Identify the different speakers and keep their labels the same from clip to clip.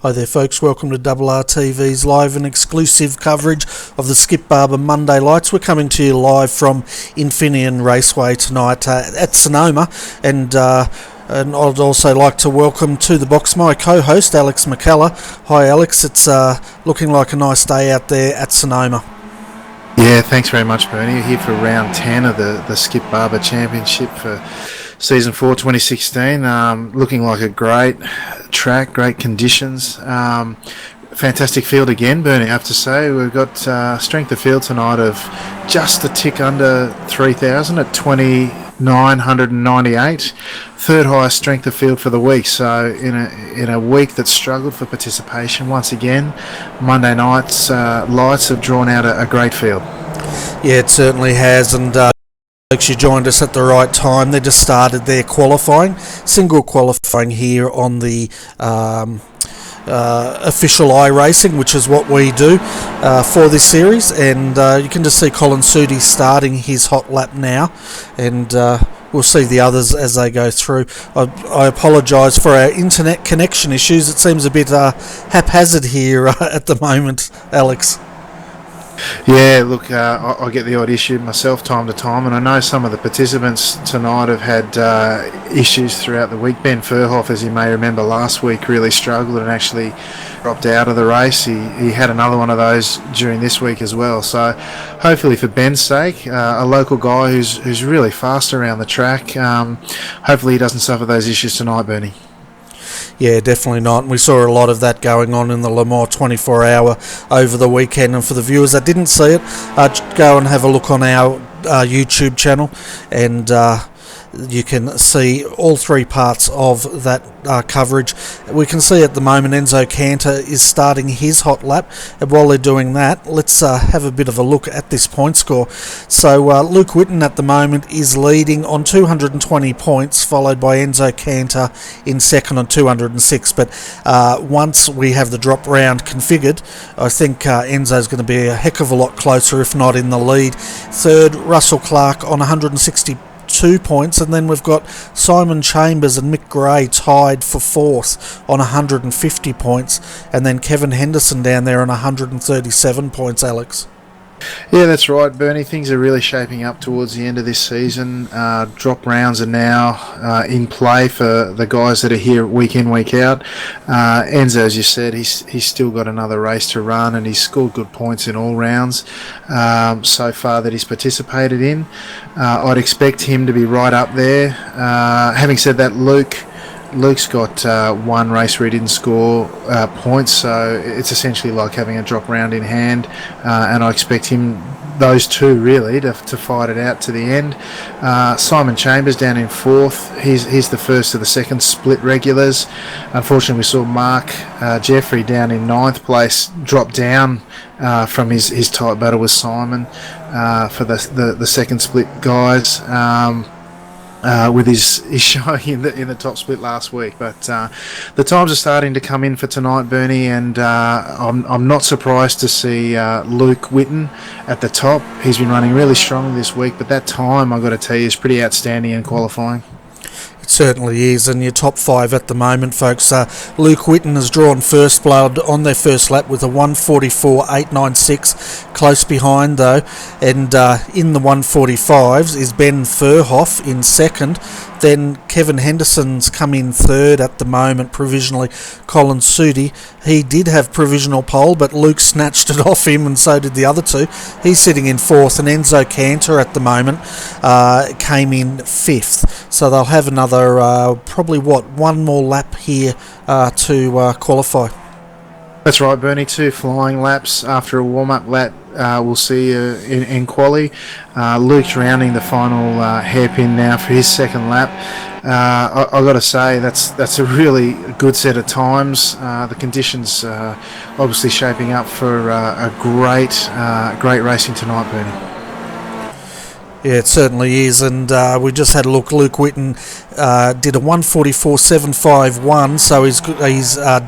Speaker 1: Hi there folks, welcome to RRTV's live and exclusive coverage of the Skip Barber Monday Lights. We're coming to you live from Infineon Raceway tonight at Sonoma, and I'd also like to welcome to the box my co-host Alex McKellar. Hi Alex, it's looking like a nice day out there at Sonoma.
Speaker 2: Yeah, thanks very much Bernie. You're here for round 10 of the Skip Barber Championship for Season 4 2016, looking like a great track, great conditions. Fantastic field again, Bernie, I have to say. We've got strength of field tonight of just a tick under 3,000 at 2,998. Third highest strength of field for the week. So in a week that struggled for participation, once again, Monday night's lights have drawn out a great field.
Speaker 1: Yeah, it certainly has, and you joined us at the right time. They just started their qualifying, single qualifying here on the official iRacing, which is what we do for this series, and you can just see Colin Sudi starting his hot lap now, and we'll see the others as they go through. I apologise for our internet connection issues. It seems a bit haphazard here at the moment, Alex.
Speaker 2: Yeah, look, I get the odd issue myself time to time, and I know some of the participants tonight have had issues throughout the week. Ben Furhoff, as you may remember, last week really struggled and actually dropped out of the race. He had another one of those during this week as well. So hopefully for Ben's sake, a local guy who's really fast around the track, hopefully he doesn't suffer those issues tonight, Bernie.
Speaker 1: Yeah, definitely not. And we saw a lot of that going on in the Le Mans 24-hour over the weekend. And for the viewers that didn't see it, go and have a look on our YouTube channel, and you can see all three parts of that coverage. We can see at the moment Enzo Cantor is starting his hot lap, and while they're doing that, let's have a bit of a look at this point score. So Luke Whitten at the moment is leading on 220 points, followed by Enzo Cantor in second on 206, but once we have the drop round configured, I think Enzo's going to be a heck of a lot closer, if not in the lead. Third, Russell Clark on 162 points, and then we've got Simon Chambers and Mick Gray tied for fourth on 150 points, and then Kevin Henderson down there on 137 points, Alex.
Speaker 2: Yeah, that's right, Bernie. Things are really shaping up towards the end of this season. Drop rounds are now in play for the guys that are here week in, week out. Enzo, as you said, he's still got another race to run, and he's scored good points in all rounds so far that he's participated in. I'd expect him to be right up there. Having said that, Luke's got one race where he didn't score points, so it's essentially like having a drop round in hand, and I expect those two really to fight it out to the end. Simon Chambers down in fourth. He's the first of the second split regulars. Unfortunately, we saw Mark Jeffrey down in ninth place drop down from his tight battle with Simon for the second split guys. With his showing in the top split last week, but the times are starting to come in for tonight, Bernie, and I'm not surprised to see Luke Whitten at the top. He's been running really strong this week, but that time, I've got to tell you, is pretty outstanding in qualifying.
Speaker 1: It certainly is, and your top five at the moment, folks. Luke Whitten has drawn first blood on their first lap with a 1:44.896, close behind though, and in the 1:45s is Ben Furhoff in second. Then Kevin Henderson's come in third at the moment, provisionally. Colin Sudi, he did have provisional pole, but Luke snatched it off him, and so did the other two. He's sitting in fourth, and Enzo Cantor at the moment came in fifth. So they'll have another, probably one more lap here to qualify.
Speaker 2: That's right, Bernie. 2 flying laps after a warm-up lap. We'll see in quali. Luke's rounding the final hairpin now for his second lap. I've got to say that's a really good set of times. The conditions obviously shaping up for a great racing tonight, Bernie.
Speaker 1: Yeah, it certainly is, and we just had a look. Luke Whitten did a 1:44.751, so he's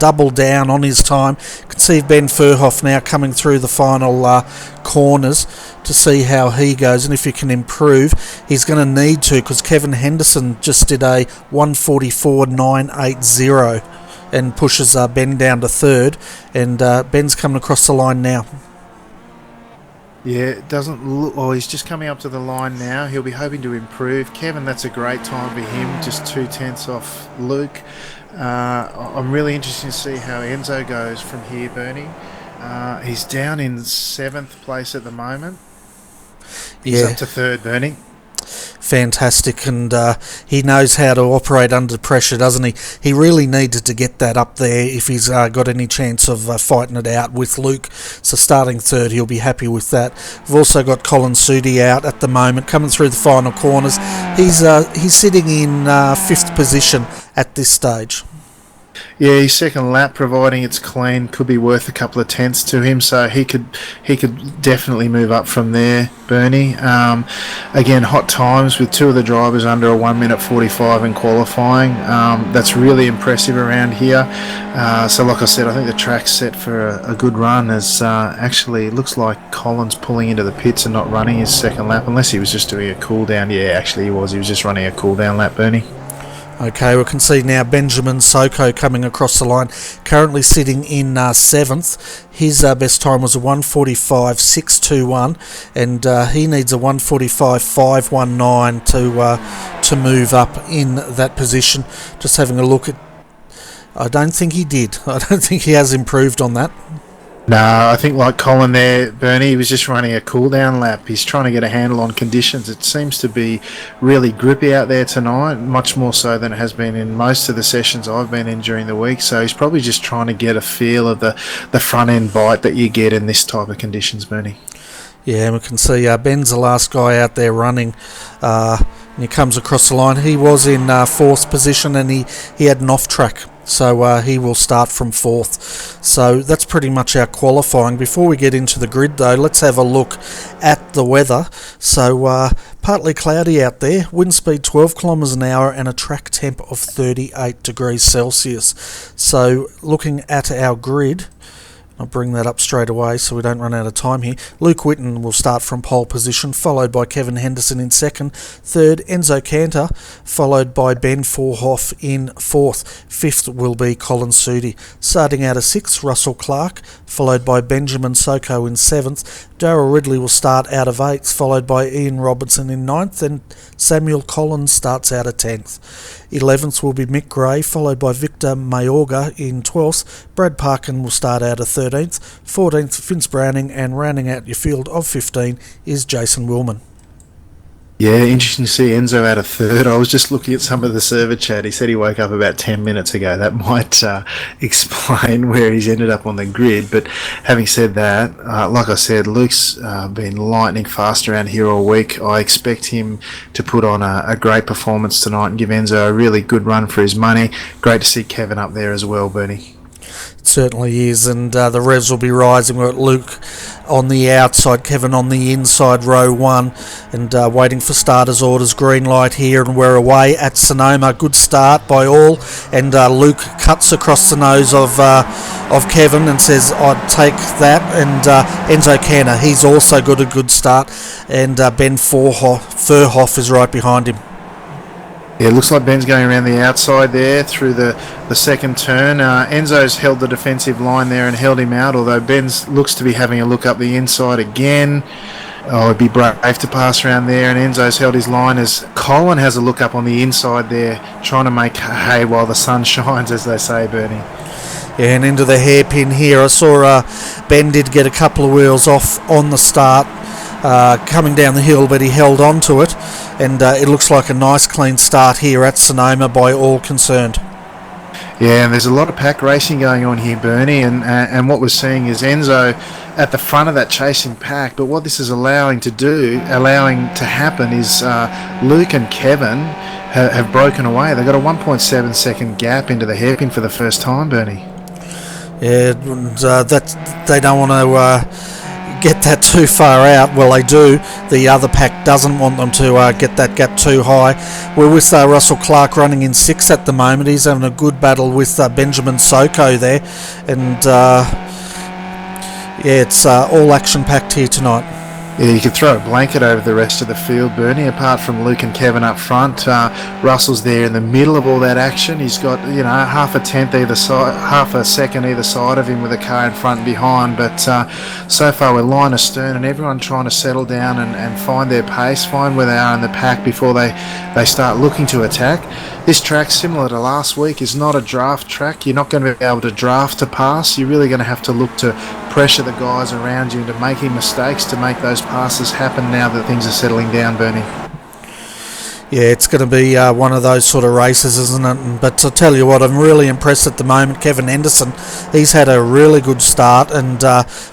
Speaker 1: doubled down on his time. You can see Ben Furhoff now coming through the final corners to see how he goes, and if he can improve, he's going to need to, because Kevin Henderson just did a 1:44.980. and pushes Ben down to third, and Ben's coming across the line now.
Speaker 2: Yeah, it doesn't look... Oh, he's just coming up to the line now. He'll be hoping to improve. Kevin, that's a great time for him, just 2/10 off Luke. I'm really interested to see how Enzo goes from here, Bernie. He's down in 7th place at the moment. He's up to 3rd, Bernie.
Speaker 1: Fantastic, and he knows how to operate under pressure, doesn't he? He really needed to get that up there if he's got any chance of fighting it out with Luke. So starting 3rd, he'll be happy with that. We've also got Colin Sudi out at the moment, coming through the final corners. He's sitting in 5th position at this stage.
Speaker 2: Yeah, his second lap, providing it's clean, could be worth a couple of tenths to him, so he could definitely move up from there, Bernie. Again, hot times with 2 of the drivers under a 1 minute 45 in qualifying. That's really impressive around here. So like I said, I think the track's set for a good run, as actually it looks like Colin's pulling into the pits and not running his second lap, unless he was just doing a cool down. Yeah, actually he was just running a cool down lap, Bernie.
Speaker 1: Okay, we can see now Benjamin Soko coming across the line, currently sitting in 7th. His best time was a 1:45.621, and he needs a 1:45.519 to move up in that position. Just having a look at... I don't think he did. I don't think he has improved on that.
Speaker 2: No, I think like Colin there, Bernie, he was just running a cool-down lap. He's trying to get a handle on conditions. It seems to be really grippy out there tonight, much more so than it has been in most of the sessions I've been in during the week. So he's probably just trying to get a feel of the front-end bite that you get in this type of conditions, Bernie.
Speaker 1: Yeah, we can see Ben's the last guy out there running. And he comes across the line. He was in 4th position, and he had an off-track. So he will start from 4th. So that's pretty much our qualifying. Before we get into the grid though, let's have a look at the weather. So partly cloudy out there, wind speed 12 kilometres an hour and a track temp of 38 degrees Celsius. So looking at our grid, I'll bring that up straight away so we don't run out of time here. Luke Whitten will start from pole position, followed by Kevin Henderson in 2nd. 3rd, Enzo Cantor, followed by Ben Forhoff in 4th. 5th will be Colin Sudi. Starting out of 6th, Russell Clark, followed by Benjamin Soko in 7th. Darryl Ridley will start out of 8th, followed by Ian Robertson in 9th, and Samuel Collins starts out of 10th. 11th will be Mick Gray, followed by Victor Mayorga in 12th. Brad Parkin will start out of 13th. 14th, Vince Browning, and rounding out your field of 15 is Jason Willman.
Speaker 2: Yeah, interesting to see Enzo out of 3rd. I was just looking at some of the server chat. He said he woke up about 10 minutes ago. That might explain where he's ended up on the grid. But having said that, like I said, Luke's been lightning fast around here all week. I expect him to put on a great performance tonight and give Enzo a really good run for his money. Great to see Kevin up there as well, Bernie.
Speaker 1: It certainly is, and the revs will be rising. We've got Luke on the outside, Kevin on the inside, row 1, and waiting for starters orders. Green light here, and we're away at Sonoma. Good start by all, and Luke cuts across the nose of Kevin and says, "I'd take that." And Enzo Cantor, he's also got a good start, and Ben Furhoff is right behind him.
Speaker 2: Yeah, it looks like Ben's going around the outside there through the second turn. Enzo's held the defensive line there and held him out, although Ben's looks to be having a look up the inside again. Oh, it'd be brave to pass around there, and Enzo's held his line as Colin has a look up on the inside there, trying to make hay while the sun shines, as they say, Bernie.
Speaker 1: Yeah, and into the hairpin here. I saw Ben did get a couple of wheels off on the start, coming down the hill, but he held on to it, and it looks like a nice clean start here at Sonoma by all concerned.
Speaker 2: Yeah, and there's a lot of pack racing going on here, Bernie, and what we're seeing is Enzo at the front of that chasing pack, but what this is allowing to happen is Luke and Kevin have broken away. They've got a 1.7 second gap into the hairpin for the first time, Bernie. Yeah,
Speaker 1: and they don't want to get that too far out. Well, they do. The other pack doesn't want them to get that gap too high. We're with Russell Clark running in 6th at the moment. He's having a good battle with Benjamin Soko there, and yeah, it's all action packed here tonight.
Speaker 2: Yeah, you could throw a blanket over the rest of the field, Bernie. Apart from Luke and Kevin up front, Russell's there in the middle of all that action. He's got half a tenth either side, half a second either side of him with a car in front and behind. But so far we're line astern, and everyone trying to settle down and find their pace, find where they are in the pack before they start looking to attack. This track, similar to last week, is not a draft track. You're not going to be able to draft to pass. You're really going to have to look to pressure the guys around you into making mistakes to make those passes happen now that things are settling down, Bernie.
Speaker 1: Yeah, it's going to be one of those sort of races, isn't it? But to tell you what, I'm really impressed at the moment. Kevin Henderson, he's had a really good start, and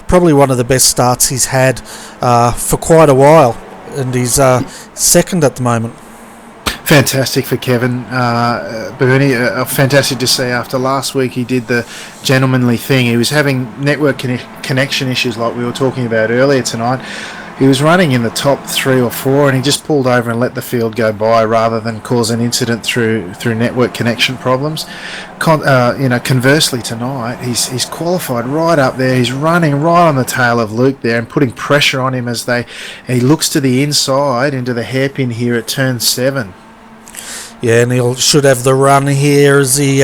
Speaker 1: probably one of the best starts he's had for quite a while. And he's second at the moment.
Speaker 2: Fantastic for Kevin, Bernie. Fantastic to see. After last week, he did the gentlemanly thing. He was having network connection issues like we were talking about earlier tonight. He was running in the top 3 or 4, and he just pulled over and let the field go by rather than cause an incident through network connection problems. Conversely tonight, he's qualified right up there. He's running right on the tail of Luke there and putting pressure on him as he looks to the inside into the hairpin here at turn 7.
Speaker 1: Yeah, and he should have the run here as he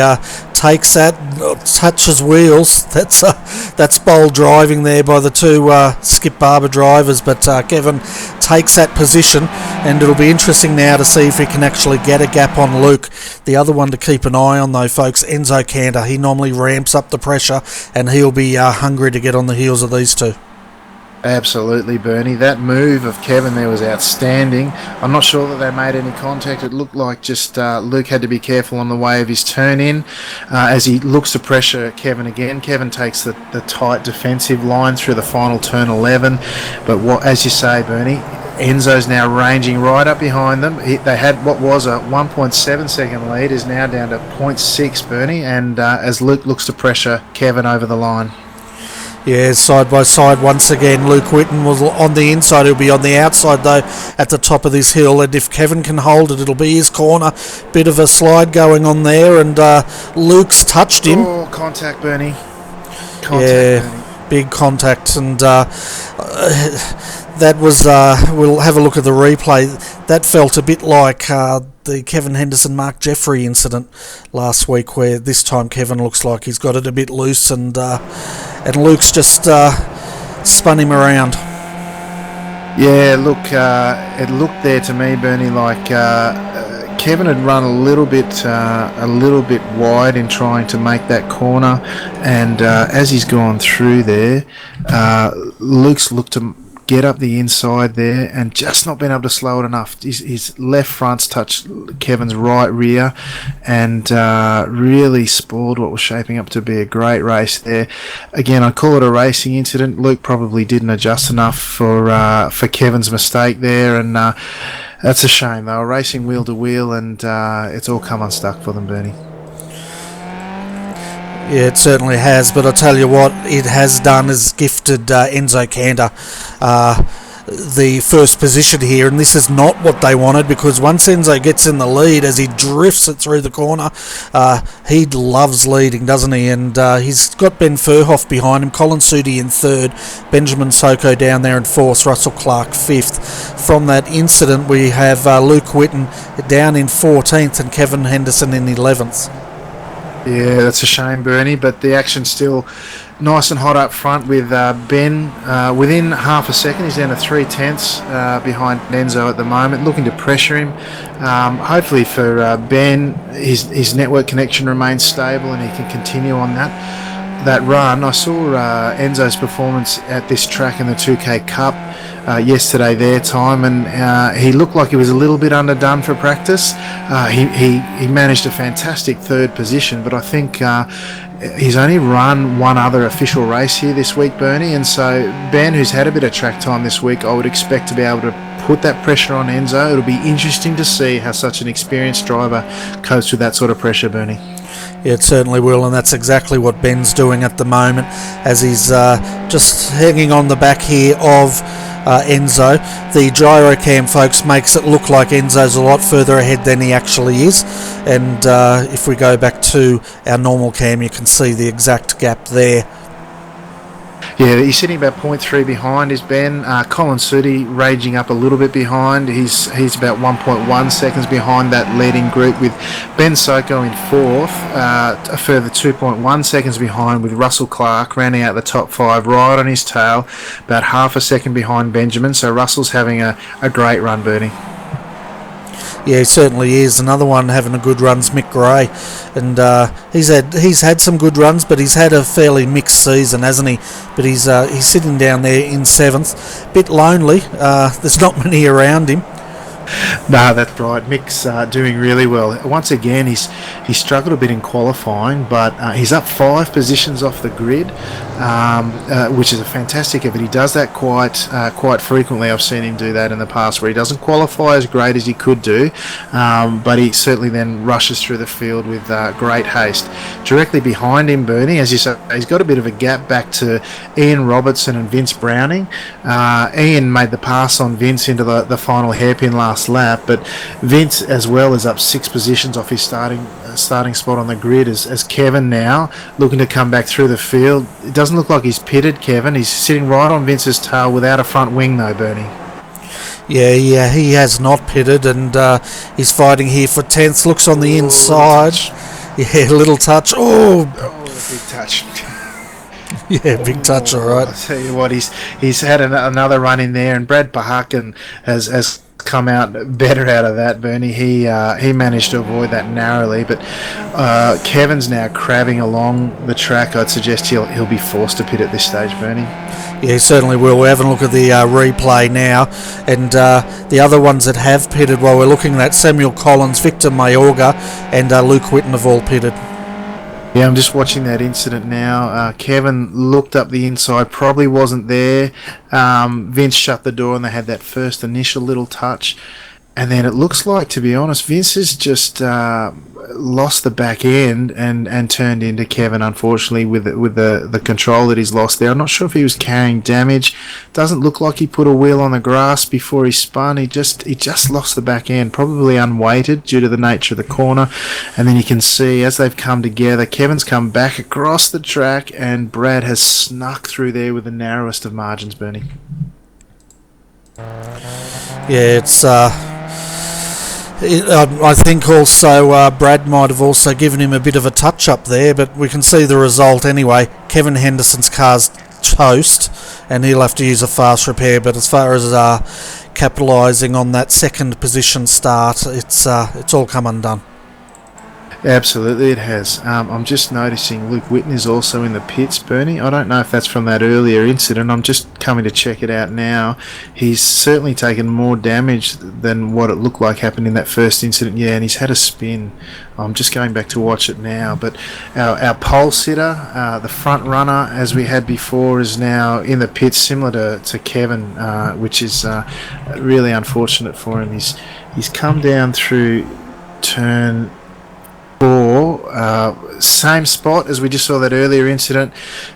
Speaker 1: takes that, touches wheels. That's bold driving there by the two Skip Barber drivers, but Kevin takes that position, and it'll be interesting now to see if he can actually get a gap on Luke. The other one to keep an eye on, though, folks, Enzo Cantor. He normally ramps up the pressure, and he'll be hungry to get on the heels of these two.
Speaker 2: Absolutely, Bernie. That move of Kevin there was outstanding. I'm not sure that they made any contact. It looked like just Luke had to be careful on the way of his turn in as he looks to pressure Kevin again. Kevin takes the tight defensive line through the final turn 11. But as you say, Bernie, Enzo's now ranging right up behind them. They had what was a 1.7 second lead is now down to 0.6, Bernie, and as Luke looks to pressure Kevin over the line.
Speaker 1: Yeah, side by side once again. Luke Whitten was on the inside. He'll be on the outside, though, at the top of this hill. And if Kevin can hold it, it'll be his corner. Bit of a slide going on there, and Luke's touched him.
Speaker 2: Oh, contact, Bernie.
Speaker 1: Bernie. Big contact, and that was, we'll have a look at the replay. That felt a bit like the Kevin Henderson Mark Jeffrey incident last week, where this time Kevin looks like he's got it a bit loose, and Luke's just spun him around.
Speaker 2: Yeah, look, it looked there to me, Bernie, like Kevin had run a little bit wide in trying to make that corner, and as he's gone through there, Luke's looked to get up the inside there and just not been able to slow it enough. His left front's touched Kevin's right rear and really spoiled what was shaping up to be a great race there. Again, I call it a racing incident. Luke probably didn't adjust enough for Kevin's mistake there, and that's a shame. They were racing wheel to wheel, and it's all come unstuck for them, Bernie.
Speaker 1: Yeah, it certainly has, but I tell you what it has done is gifted Enzo Cantor the first position here, and this is not what they wanted, because once Enzo gets in the lead as he drifts it through the corner, he loves leading, doesn't he? And he's got Ben Furhoff behind him, Colin Sudi in third, Benjamin Soko down there in fourth, Russell Clark fifth. From that incident we have Luke Whitten down in 14th and Kevin Henderson in 11th.
Speaker 2: Yeah, that's a shame, Bernie, but the action's still nice and hot up front with Ben within half a second. He's down to 3/10 behind Enzo at the moment, looking to pressure him. Hopefully for Ben, his network connection remains stable and he can continue on that run. I saw Enzo's performance at this track in the 2K Cup yesterday their time, and he looked like he was a little bit underdone for practice. He managed a fantastic third position, but I think he's only run one other official race here this week, Bernie, and so Ben, who's had a bit of track time this week, I would expect to be able to put that pressure on Enzo. It'll be interesting to see how such an experienced driver copes with that sort of pressure, Bernie.
Speaker 1: Yeah, it certainly will, and that's exactly what Ben's doing at the moment, as he's just hanging on the back here of Enzo. The gyrocam, folks, makes it look like Enzo's a lot further ahead than he actually is, and if we go back to our normal cam, you can see the exact gap there.
Speaker 2: Yeah, he's sitting about 0.3 behind is Ben. Colin Sudi raging up a little bit behind. He's about 1.1 seconds behind that leading group, with Ben Soko in fourth, a further 2.1 seconds behind, with Russell Clark rounding out the top five right on his tail, about half a second behind Benjamin. So Russell's having a great run, Bernie.
Speaker 1: Yeah, he certainly is. Another one having a good run's Mick Gray, and he's had some good runs, but he's had a fairly mixed season, hasn't he? But he's sitting down there in seventh, bit lonely. There's not many around him.
Speaker 2: No, that's right. Mick's doing really well. Once again, he's struggled a bit in qualifying, but he's up 5 positions off the grid, which is a fantastic effort. He does that quite frequently. I've seen him do that in the past, where he doesn't qualify as great as he could do, but he certainly then rushes through the field with great haste. Directly behind him, Bernie, as you say, he's got a bit of a gap back to Ian Robertson and Vince Browning. Ian made the pass on Vince into the final hairpin last lap, but Vince as well is up 6 positions off his starting spot on the grid, as Kevin now looking to come back through the field. It doesn't look like he's pitted, Kevin. He's sitting right on Vince's tail without a front wing though, Bernie.
Speaker 1: Yeah, he has not pitted, and he's fighting here for 10th. Looks on the inside. Yeah, little touch. Oh,
Speaker 2: big touch.
Speaker 1: Yeah, big touch, all right.
Speaker 2: I tell you what, he's had another run in there, and Brad Pahakan has come out better out of that, Bernie. He managed to avoid that narrowly, but Kevin's now crabbing along the track. I'd suggest he'll be forced to pit at this stage, Bernie.
Speaker 1: Yeah, he certainly will. We're having a look at the replay now, and the other ones that have pitted, well, we're looking at Samuel Collins, Victor Mayorga, and Luke Whitten have all pitted.
Speaker 2: Yeah, I'm just watching that incident now. Kevin looked up the inside, probably wasn't there. Vince shut the door and they had that first initial little touch. And then it looks like, to be honest, Vince has just lost the back end and turned into Kevin, unfortunately, with the control that he's lost there. I'm not sure if he was carrying damage. Doesn't look like he put a wheel on the grass before he spun. He just lost the back end, probably unweighted due to the nature of the corner. And then you can see, as they've come together, Kevin's come back across the track and Brad has snuck through there with the narrowest of margins, Bernie.
Speaker 1: Yeah, it's... I think also Brad might have also given him a bit of a touch up there, but we can see the result anyway. Kevin Henderson's car's toast, and he'll have to use a fast repair. But as far as capitalising on that second position start, it's all come undone.
Speaker 2: Absolutely, it has. I'm just noticing Luke Whitten is also in the pits, Bernie. I don't know if that's from that earlier incident. I'm just coming to check it out now. He's certainly taken more damage than what it looked like happened in that first incident. Yeah, and he's had a spin. I'm just going back to watch it now. But our pole sitter, the front runner, as we had before, is now in the pits, similar to Kevin, which is really unfortunate for him. He's come down through turn 4, same spot as we just saw that earlier incident.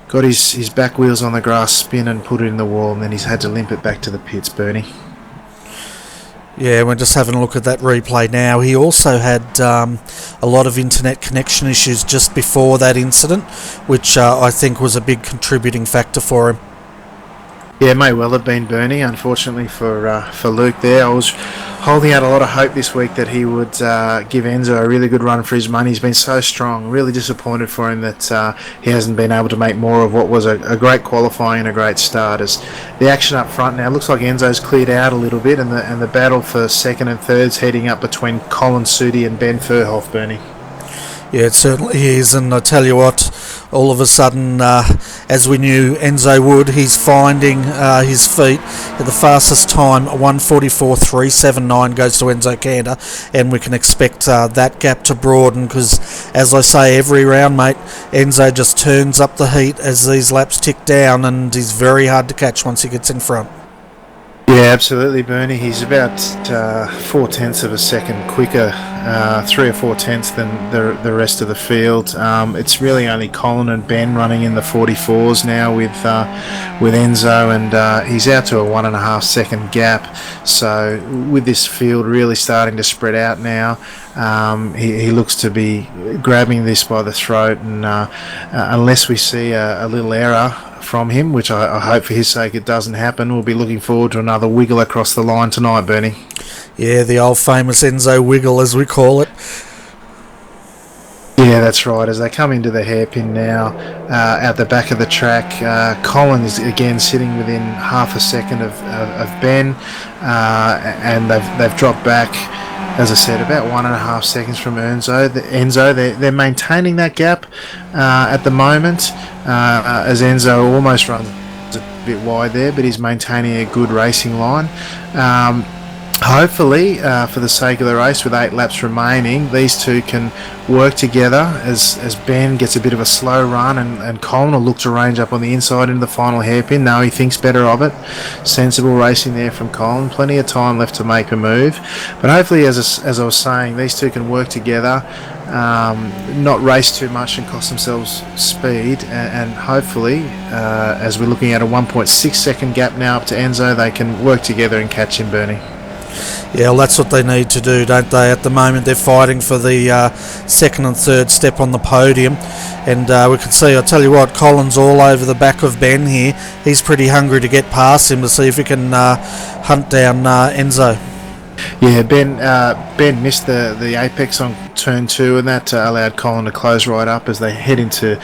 Speaker 2: Got his back wheels on the grass, spin and put it in the wall, and then he's had to limp it back to the pits, Bernie.
Speaker 1: Yeah, we're just having a look at that replay now. He also had a lot of internet connection issues just before that incident, which I think was a big contributing factor for him.
Speaker 2: Yeah, it may well have been, Bernie. Unfortunately for Luke there, I was holding out a lot of hope this week that he would give Enzo a really good run for his money. He's been so strong. Really disappointed for him that he hasn't been able to make more of what was a great qualifying and a great start. As the action up front now looks like Enzo's cleared out a little bit, and the battle for second and third's heading up between Colin Sudi and Ben Furhoff, Bernie.
Speaker 1: Yeah, it certainly is, and I tell you what, all of a sudden, as we knew Enzo would, he's finding his feet. At the fastest time, 1:44.379 goes to Enzo Cantor, and we can expect that gap to broaden because, as I say every round, mate, Enzo just turns up the heat as these laps tick down, and he's very hard to catch once he gets in front.
Speaker 2: Yeah, absolutely, Bernie. He's about 0.4 of a second quicker, 3 or 4 tenths than the rest of the field. It's really only Colin and Ben running in the 44s now with Enzo, and he's out to a 1.5 second gap. So with this field really starting to spread out now, he looks to be grabbing this by the throat, and unless we see a little error from him, which I hope for his sake it doesn't happen. We'll be looking forward to another wiggle across the line tonight, Bernie.
Speaker 1: Yeah, the old famous Enzo wiggle, as we call it.
Speaker 2: Yeah, that's right. As they come into the hairpin now, at the back of the track, Colin is again sitting within half a second of Ben, and they've dropped back, as I said, about 1.5 seconds from Enzo. They're maintaining that gap at the moment, as Enzo almost runs a bit wide there, but he's maintaining a good racing line. Hopefully, for the sake of the race, with 8 laps remaining, these two can work together as Ben gets a bit of a slow run, and Colin will look to range up on the inside into the final hairpin. No, he thinks better of it. Sensible racing there from Colin. Plenty of time left to make a move. But hopefully, as I was saying, these two can work together, not race too much and cost themselves speed, and hopefully, as we're looking at a 1.6 second gap now up to Enzo, they can work together and catch him, Bernie.
Speaker 1: Yeah, well, that's what they need to do, don't they? At the moment, they're fighting for the second and third step on the podium. And we can see, I'll tell you what, Colin's all over the back of Ben here. He's pretty hungry to get past him to see if he can hunt down Enzo.
Speaker 2: Yeah, Ben missed the apex on turn 2, and that allowed Colin to close right up as they head into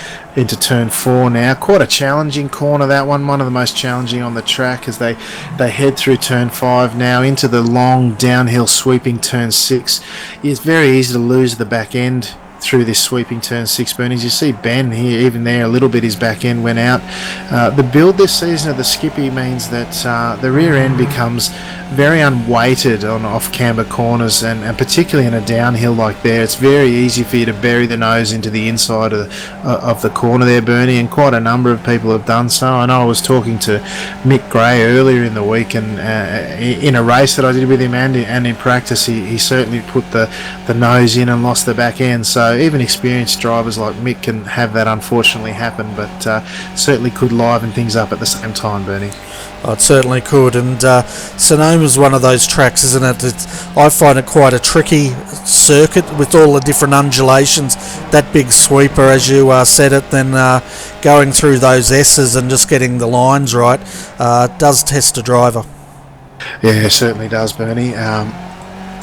Speaker 2: turn 4 now. Quite a challenging corner, that one of the most challenging on the track, as they head through turn 5 now into the long downhill sweeping turn 6. It's very easy to lose the back end through this sweeping turn 6, Bernie. As you see Ben here, even there a little bit, his back end went out. The build this season of the Skippy means that the rear end becomes very unweighted on off-camber corners, and particularly in a downhill like there, it's very easy for you to bury the nose into the inside of the corner there, Bernie, and quite a number of people have done so. I know I was talking to Mick Gray earlier in the week, and in a race that I did with him and in practice, he certainly put the nose in and lost the back end. So even experienced drivers like Mick can have that unfortunately happen, but certainly could liven things up at the same time, Bernie.
Speaker 1: Oh, it certainly could, and Sonoma's one of those tracks, isn't it? I find it quite a tricky circuit with all the different undulations. That big sweeper, as you said it, then going through those S's and just getting the lines right does test a driver.
Speaker 2: Yeah, it certainly does, Bernie.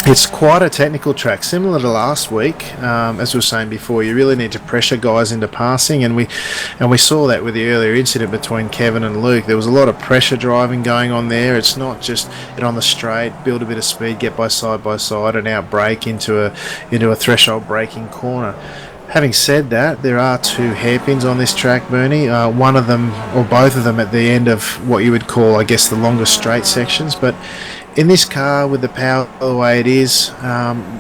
Speaker 2: It's quite a technical track, similar to last week. As we were saying before, you really need to pressure guys into passing, and we saw that with the earlier incident between Kevin and Luke. There was a lot of pressure driving going on there. It's not just get on the straight, build a bit of speed, get by side, and out brake into a threshold braking corner. Having said that, there are 2 hairpins on this track, Bernie. One of them, or both of them, at the end of what you would call, I guess, the longer straight sections. But in this car, with the power the way it is,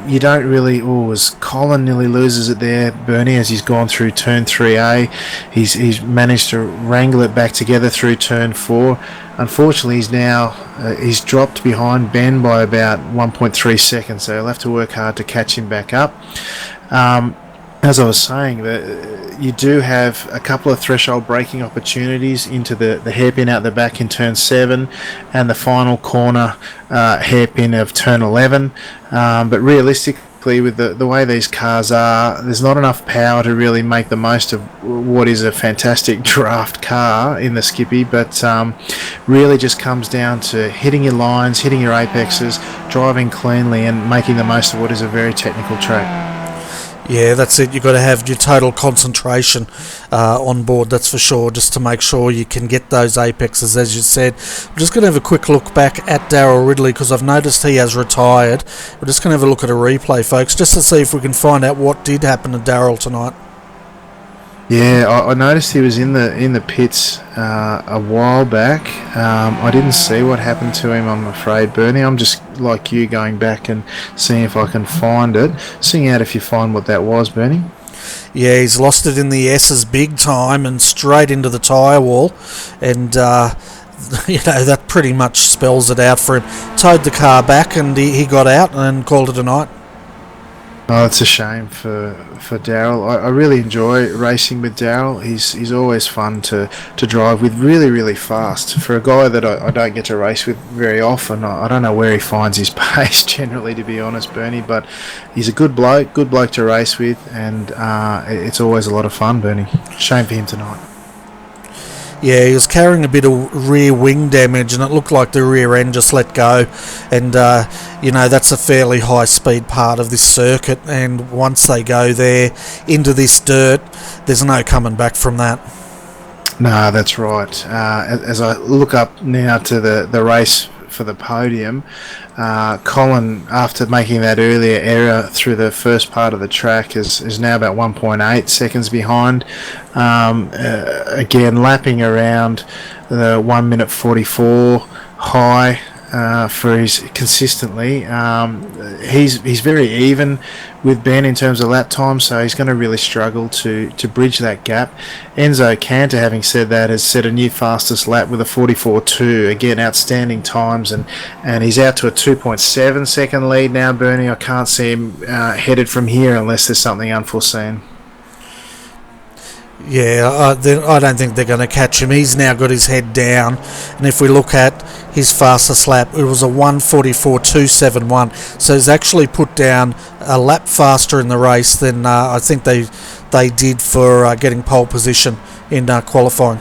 Speaker 2: you don't really... as Colin nearly loses it there, Bernie, as he's gone through turn 3A. He's managed to wrangle it back together through turn 4. Unfortunately, he's dropped behind Ben by about 1.3 seconds, so he'll have to work hard to catch him back up. As I was saying, you do have a couple of threshold braking opportunities into the hairpin out the back in turn 7 and the final corner hairpin of turn 11. But realistically, with the way these cars are, there's not enough power to really make the most of what is a fantastic draft car in the Skippy, but really just comes down to hitting your lines, hitting your apexes, driving cleanly, and making the most of what is a very technical track.
Speaker 1: Yeah, that's it. You've got to have your total concentration on board, that's for sure, just to make sure you can get those apexes, as you said. I'm just going to have a quick look back at Daryl Ridley, because I've noticed he has retired. We're just going to have a look at a replay, folks, just to see if we can find out what did happen to Daryl tonight.
Speaker 2: Yeah, I noticed he was in the pits a while back. I didn't see what happened to him, I'm afraid, Bernie. I'm just like you, going back and seeing if I can find it. Sing out if you find what that was, Bernie.
Speaker 1: Yeah, he's lost it in the S's big time and straight into the tyre wall, and that pretty much spells it out for him. Towed the car back, and he got out and called it a night.
Speaker 2: Oh, it's a shame for Daryl. I really enjoy racing with Daryl. He's always fun to drive with, really, really fast. For a guy that I don't get to race with very often, I don't know where he finds his pace generally, to be honest, Bernie, but he's a good bloke to race with, and it's always a lot of fun, Bernie. Shame for him tonight.
Speaker 1: Yeah, he was carrying a bit of rear wing damage, and it looked like the rear end just let go. And that's a fairly high speed part of this circuit, and once they go there into this dirt, there's no coming back from that.
Speaker 2: No, that's right. As I look up now to the race for the podium, Colin, after making that earlier error through the first part of the track, is now about 1.8 seconds behind. Again, lapping around the 1 minute 44 high for his consistently. He's very even with Ben in terms of lap time, so he's going to really struggle to bridge that gap. Enzo Cantor, having said that, has set a new fastest lap with a 44.2. Again, outstanding times, and he's out to a 2.7 second lead now, Bernie. I can't see him headed from here unless there's something unforeseen.
Speaker 1: Yeah, I don't think they're going to catch him. He's now got his head down, and if we look at his fastest lap, it was a 1:44.271. So he's actually put down a lap faster in the race than I think they did for getting pole position in qualifying.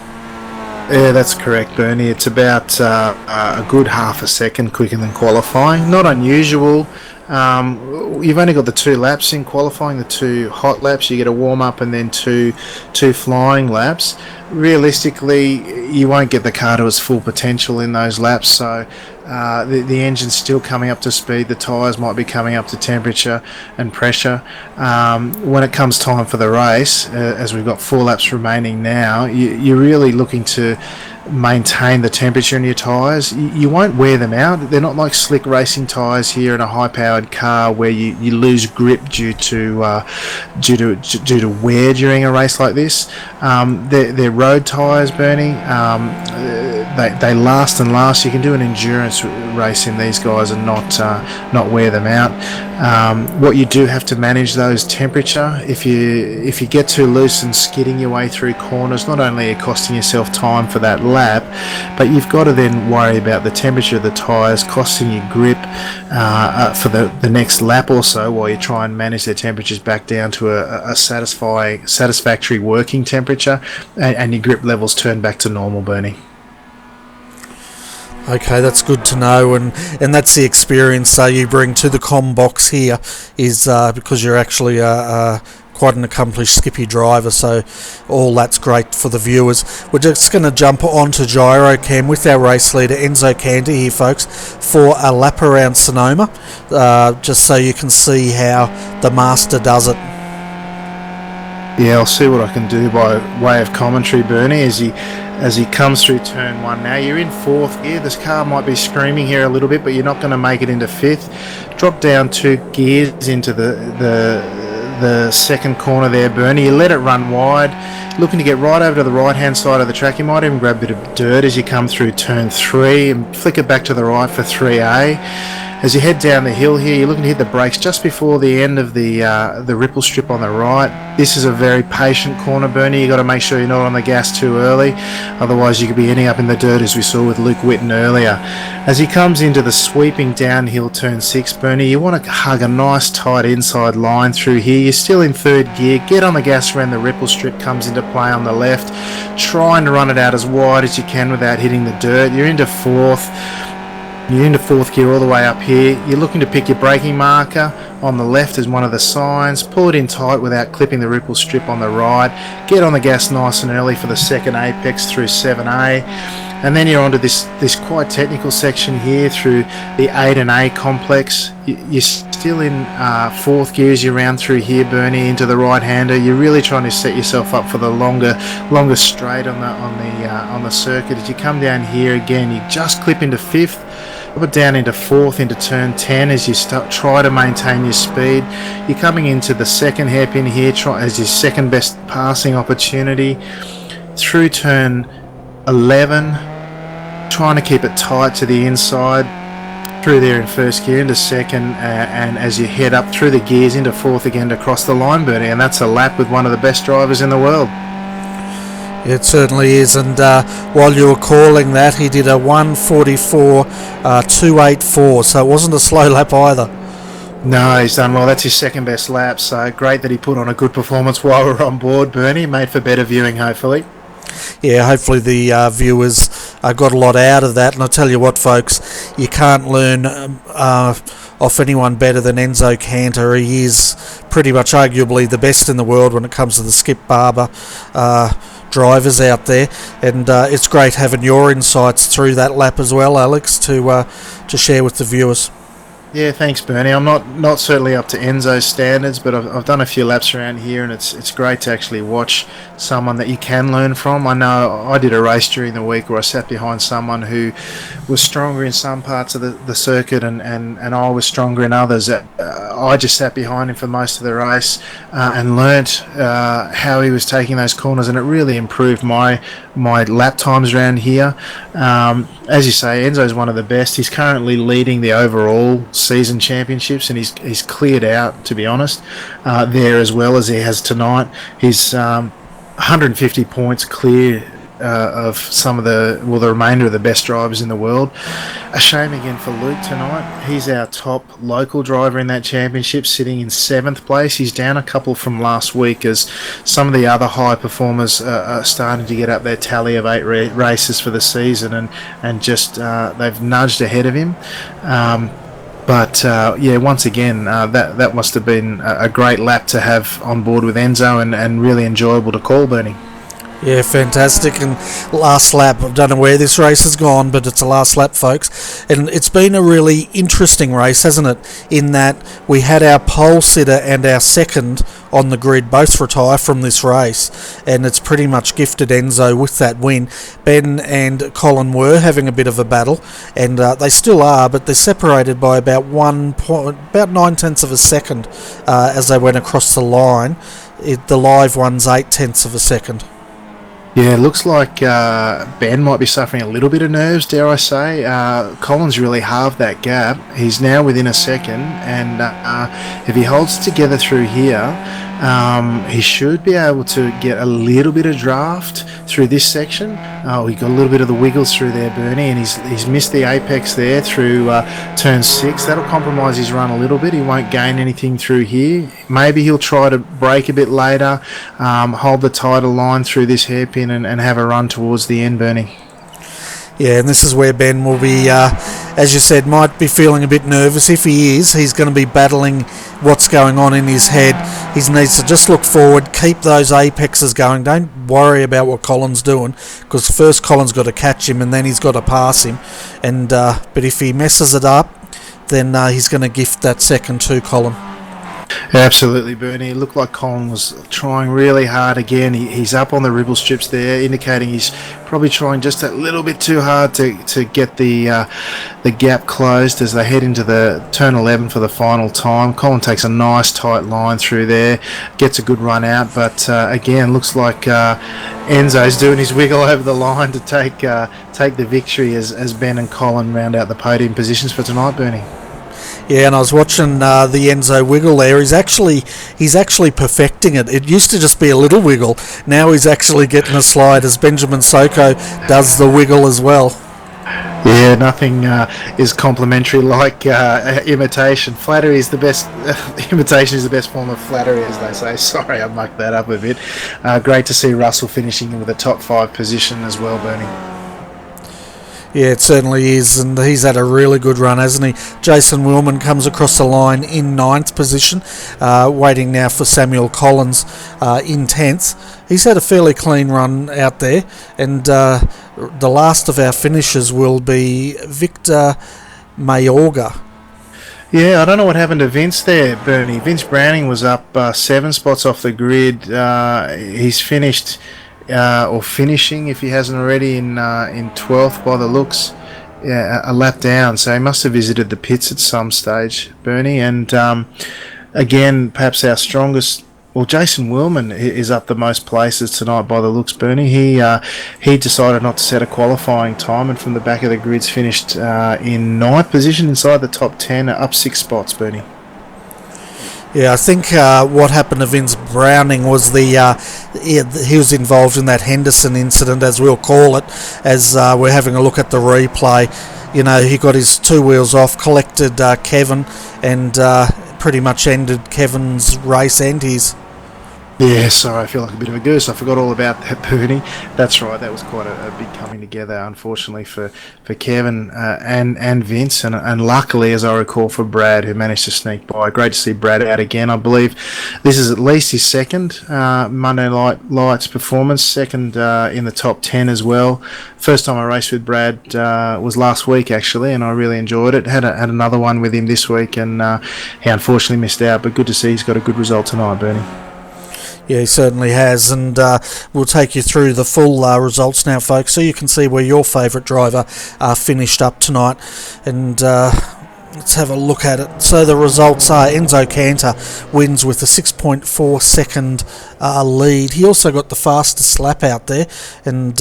Speaker 2: Yeah, that's correct, Bernie. It's about a good half a second quicker than qualifying. Not unusual. You've only got the 2 laps in qualifying, the 2 hot laps. You get a warm-up and then two flying laps. Realistically, you won't get the car to its full potential in those laps, so the engine's still coming up to speed. The tyres might be coming up to temperature and pressure. When it comes time for the race, as we've got 4 laps remaining now, you're really looking to maintain the temperature in your tyres. You won't wear them out. They're not like slick racing tyres here in a high-powered car where you lose grip due to wear during a race like this. They're road tyres, Bernie. They last and last. You can do an endurance race in these guys and not wear them out. What you do have to manage those temperature. If you get too loose and skidding your way through corners, not only are you costing yourself time for that lap, but you've got to then worry about the temperature of the tyres costing you grip for the next lap or so, while you try and manage their temperatures back down to a satisfactory working temperature, and your grip levels turn back to normal, Bernie.
Speaker 1: Okay, that's good to know, and that's the experience you bring to the comm box here, is because you're actually quite an accomplished skippy driver, so all that's great for the viewers. We're just going to jump onto Gyrocam with our race leader Enzo Cantor here, folks, for a lap around Sonoma, just so you can see how the master does it.
Speaker 2: Yeah, I'll see what I can do by way of commentary, Bernie, as he comes through turn 1 now. You're in 4th gear. This car might be screaming here a little bit, but you're not going to make it into 5th. Drop down 2 gears into the second corner there, Bernie. You let it run wide, looking to get right over to the right-hand side of the track. You might even grab a bit of dirt as you come through turn 3 and flick it back to the right for 3A. As you head down the hill here, you're looking to hit the brakes just before the end of the ripple strip on the right. This is a very patient corner, Bernie. You've got to make sure you're not on the gas too early, otherwise you could be ending up in the dirt, as we saw with Luke Whitten earlier. As he comes into the sweeping downhill turn 6, Bernie, you want to hug a nice tight inside line through here. You're still in 3rd gear. Get on the gas around the ripple strip, comes into play on the left, trying to run it out as wide as you can without hitting the dirt. You're into 4th. You're into 4th gear all the way up here. You're looking to pick your braking marker on the left as one of the signs. Pull it in tight without clipping the ripple strip on the right. Get on the gas nice and early for the second apex through 7A. And then you're onto this quite technical section here through the 8 and A complex. You're still in 4th gear as you round through here, Bernie, into the right-hander. You're really trying to set yourself up for the longer straight on the circuit. As you come down here again, you just clip into 5th. Drop it down into 4th into turn 10 as you try to maintain your speed. You're coming into the second hairpin here as your second best passing opportunity. Through turn 11, trying to keep it tight to the inside. Through there in 1st gear into 2nd, and as you head up through the gears into 4th again to cross the line, Bernie, and that's a lap with one of the best drivers in the world.
Speaker 1: It certainly is, and while you were calling that, he did a 1:44.284, so it wasn't a slow lap either.
Speaker 2: No, he's done well. That's his second best lap, so great that he put on a good performance while we're on board, Bernie. Made for better viewing, hopefully.
Speaker 1: yeah, hopefully the viewers got a lot out of that. And I tell you what, folks, you can't learn off anyone better than Enzo Cantor. He is pretty much arguably the best in the world when it comes to the Skip Barber drivers out there, and it's great having your insights through that lap as well, Alex, to share with the viewers.
Speaker 2: Yeah, thanks, Bernie. I'm not certainly up to Enzo's standards, but I've done a few laps around here, and it's great to actually watch someone that you can learn from. I know I did a race during the week where I sat behind someone who was stronger in some parts of the circuit, and I was stronger in others. I just sat behind him for most of the race and learnt how he was taking those corners, and it really improved my lap times around here. As you say, Enzo's one of the best. He's currently leading the overall season championships, and he's cleared out, to be honest, there as well as he has tonight. He's 150 points clear of some of the remainder of the best drivers in the world. A shame again for Luke tonight. He's our top local driver in that championship, sitting in 7th place. He's down a couple from last week, as some of the other high performers are starting to get up their tally of 8 races for the season, and just they've nudged ahead of him. But once again, that must have been a great lap to have on board with Enzo, and really enjoyable to call, Bernie.
Speaker 1: Yeah, fantastic. And last lap, I don't know where this race has gone, but it's a last lap, folks. And it's been a really interesting race, hasn't it? In that we had our pole sitter and our second on the grid both retire from this race, and it's pretty much gifted Enzo with that win. Ben and Colin were having a bit of a battle, and they still are, but they're separated by about 9/10 of a second as they went across the line. The live one's 8/10 of a second.
Speaker 2: Yeah, it looks like Ben might be suffering a little bit of nerves, dare I say. Colin's really halved that gap. He's now within a second, and if he holds together through here, he should be able to get a little bit of draft through this section. He got a little bit of the wiggles through there, Bernie, and he's missed the apex there through turn 6. That'll compromise his run a little bit. He won't gain anything through here. Maybe he'll try to brake a bit later, hold the title line through this hairpin, and have a run towards the end, Bernie.
Speaker 1: Yeah, and this is where Ben will be, as you said, might be feeling a bit nervous. If he is, he's going to be battling what's going on in his head. He needs to just look forward, keep those apexes going. Don't worry about what Colin's doing, because first Colin's got to catch him, and then he's got to pass him. And but if he messes it up, then he's going to gift that second to Colin.
Speaker 2: Absolutely, Bernie. It looked like Colin was trying really hard again. He's up on the ribble strips there, indicating he's probably trying just a little bit too hard to get the gap closed as they head into the turn 11 for the final time. Colin takes a nice tight line through there, gets a good run out, but again, looks like Enzo's doing his wiggle over the line to take the victory as Ben and Colin round out the podium positions for tonight, Bernie.
Speaker 1: Yeah, and I was watching the Enzo wiggle there. He's actually perfecting it. It used to just be a little wiggle. Now he's actually getting a slide, as Benjamin Soko does the wiggle as well.
Speaker 2: Yeah, nothing is complimentary like imitation. Flattery is the best. Imitation is the best form of flattery, as they say. Sorry, I mucked that up a bit. Great to see Russell finishing with a top 5 position as well, Bernie.
Speaker 1: Yeah, it certainly is, and he's had a really good run, hasn't he? Jason Willman comes across the line in 9th position, waiting now for Samuel Collins in 10th. He's had a fairly clean run out there, and the last of our finishers will be Victor Mayorga.
Speaker 2: Yeah, I don't know what happened to Vince there, Bernie. Vince Browning was up 7 spots off the grid. He's finished... or finishing, if he hasn't already, in 12th by the looks, a lap down. So he must have visited the pits at some stage, Bernie. And again, perhaps our strongest. Well, Jason Willman is up the most places tonight by the looks, Bernie. He decided not to set a qualifying time, and from the back of the grids finished in 9th position inside the top 10, up 6 spots, Bernie.
Speaker 1: Yeah, I think what happened to Vince Browning was he was involved in that Henderson incident, as we'll call it, as we're having a look at the replay. You know, he got his 2 wheels off, collected Kevin, and pretty much ended Kevin's race and his.
Speaker 2: Yeah, sorry, I feel like a bit of a goose. I forgot all about that, Bernie. That's right, that was quite a big coming together, unfortunately, for Kevin and Vince, and luckily, as I recall, for Brad, who managed to sneak by. Great to see Brad out again. I believe this is at least his second Monday Night Lights performance, second in the top 10 as well. First time I raced with Brad was last week, actually, and I really enjoyed it. Had another one with him this week, and he unfortunately missed out, but good to see he's got a good result tonight, Bernie.
Speaker 1: Yeah, he certainly has, and we'll take you through the full results now, folks, so you can see where your favourite driver finished up tonight, and let's have a look at it. So the results are Enzo Cantor wins with a 6.4 second lead. He also got the fastest lap out there, and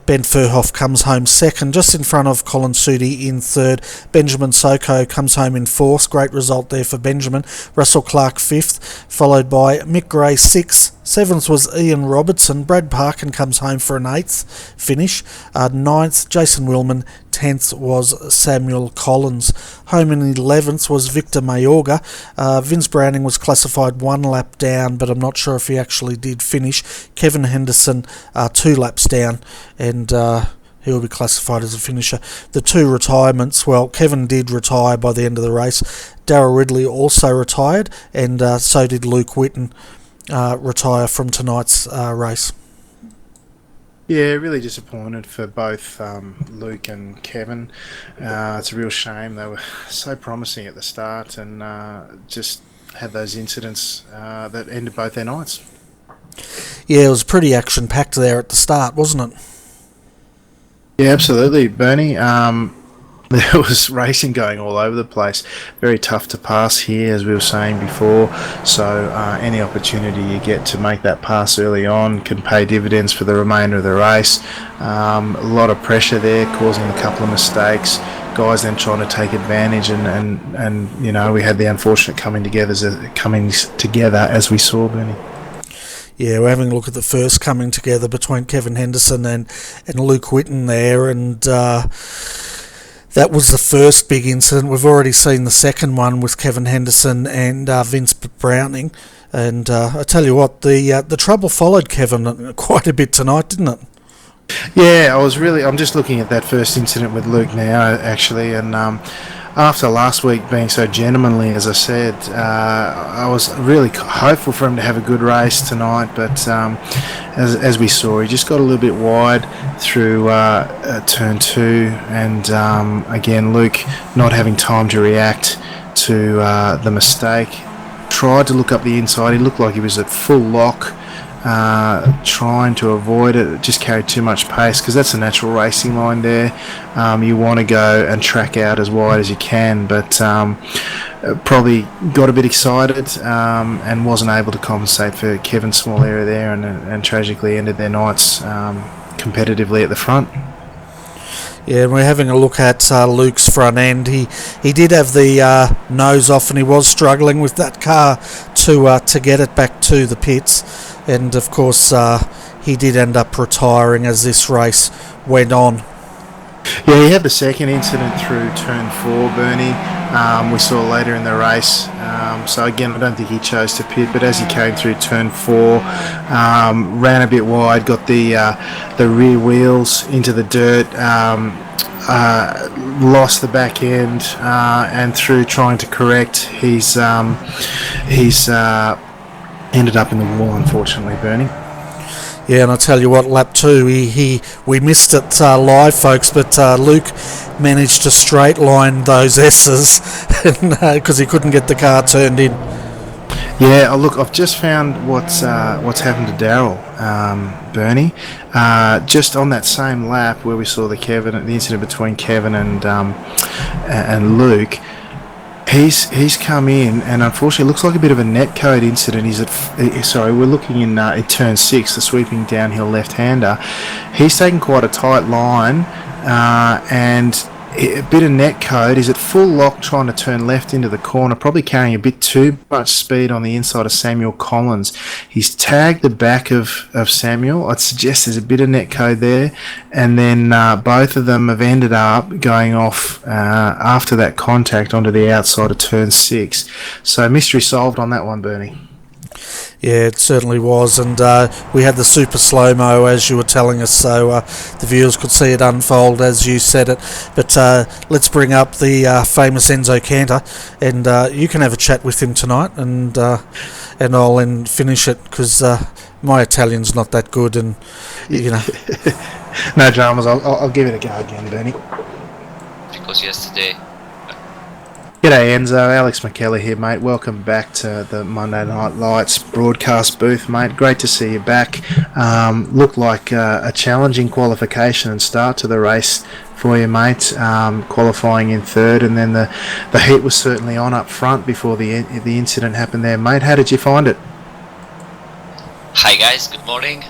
Speaker 1: Ben Furhoff comes home second, just in front of Colin Sudi in third. Benjamin Soko comes home in fourth. Great result there for Benjamin. Russell Clark fifth, followed by Mick Gray sixth. Seventh was Ian Robertson. Brad Parkin comes home for an eighth finish. Ninth, Jason Willman. 10th was Samuel Collins. Home in 11th was Victor Mayorga. Vince Browning was classified one lap down, but I'm not sure if he actually did finish. Kevin Henderson 2 laps down, and he will be classified as a finisher. The two retirements, well, Kevin did retire by the end of the race. Darryl Ridley also retired, and so did Luke Whitten retire from tonight's race.
Speaker 2: Yeah, really disappointed for both Luke and Kevin. It's a real shame. They were so promising at the start, and just had those incidents that ended both their nights.
Speaker 1: Yeah, it was pretty action-packed there at the start, wasn't it?
Speaker 2: Yeah, absolutely, Bernie. There was racing going all over the place. Very tough to pass here, as we were saying before. So any opportunity you get to make that pass early on can pay dividends for the remainder of the race. A lot of pressure there, causing a couple of mistakes. Guys then trying to take advantage, and you know, we had the unfortunate coming together as we saw, Bernie.
Speaker 1: Yeah, we're having a look at the first coming together between Kevin Henderson and Luke Whitten there, and that was the first big incident. We've already seen the second one with Kevin Henderson and Vince Browning, and I tell you what, the trouble followed Kevin quite a bit tonight, didn't it?
Speaker 2: Yeah, I'm just looking at that first incident with Luke now, actually, and after last week being so gentlemanly, as I said, I was really hopeful for him to have a good race tonight, but as we saw, he just got a little bit wide through turn 2, and again, Luke not having time to react to the mistake. Tried to look up the inside. He looked like he was at full lock, trying to avoid it. It just carried too much pace, because that's a natural racing line there. You want to go and track out as wide as you can, but probably got a bit excited and wasn't able to compensate for Kevin's small error there, and tragically ended their nights competitively at the front.
Speaker 1: Yeah, and we're having a look at Luke's front end. He did have the nose off, and he was struggling with that car to get it back to the pits. And of course, he did end up retiring as this race went on.
Speaker 2: Yeah, he had the second incident through turn 4, Bernie. We saw later in the race. So again, I don't think he chose to pit, but as he came through turn 4, ran a bit wide, got the rear wheels into the dirt, lost the back end, and through trying to correct, he's ended up in the wall, unfortunately, Bernie.
Speaker 1: Yeah, and I tell you what, lap 2, we missed it live, folks, but Luke managed to straight line those S's because he couldn't get the car turned in.
Speaker 2: Yeah, look, I've just found what's happened to Darryl, Bernie. Just on that same lap where we saw the incident between Kevin and Luke. He's come in, and unfortunately, it looks like a bit of a netcode incident. We're looking in turn 6, the sweeping downhill left-hander. He's taken quite a tight line, and a bit of netcode. He's at full lock trying to turn left into the corner, probably carrying a bit too much speed on the inside of Samuel Collins. He's tagged the back of Samuel. I'd suggest there's a bit of netcode there, and then both of them have ended up going off after that contact onto the outside of turn 6. So mystery solved on that one, Bernie.
Speaker 1: Yeah, it certainly was, and we had the super slow-mo as you were telling us, so the viewers could see it unfold as you said it. But let's bring up the famous Enzo Cantor, and you can have a chat with him tonight, and I'll then finish it, because my Italian's not that good, and you know.
Speaker 2: No dramas, I'll give it a go again, Bernie.
Speaker 3: Because yesterday...
Speaker 2: G'day Enzo, Alex McKellar here, mate. Welcome back to the Monday Night Lights broadcast booth, mate. Great to see you back. Looked like a challenging qualification and start to the race for you, mate. Qualifying in third, and then the heat was certainly on up front before the incident happened there, mate. How did you find it?
Speaker 3: Hi guys, good morning.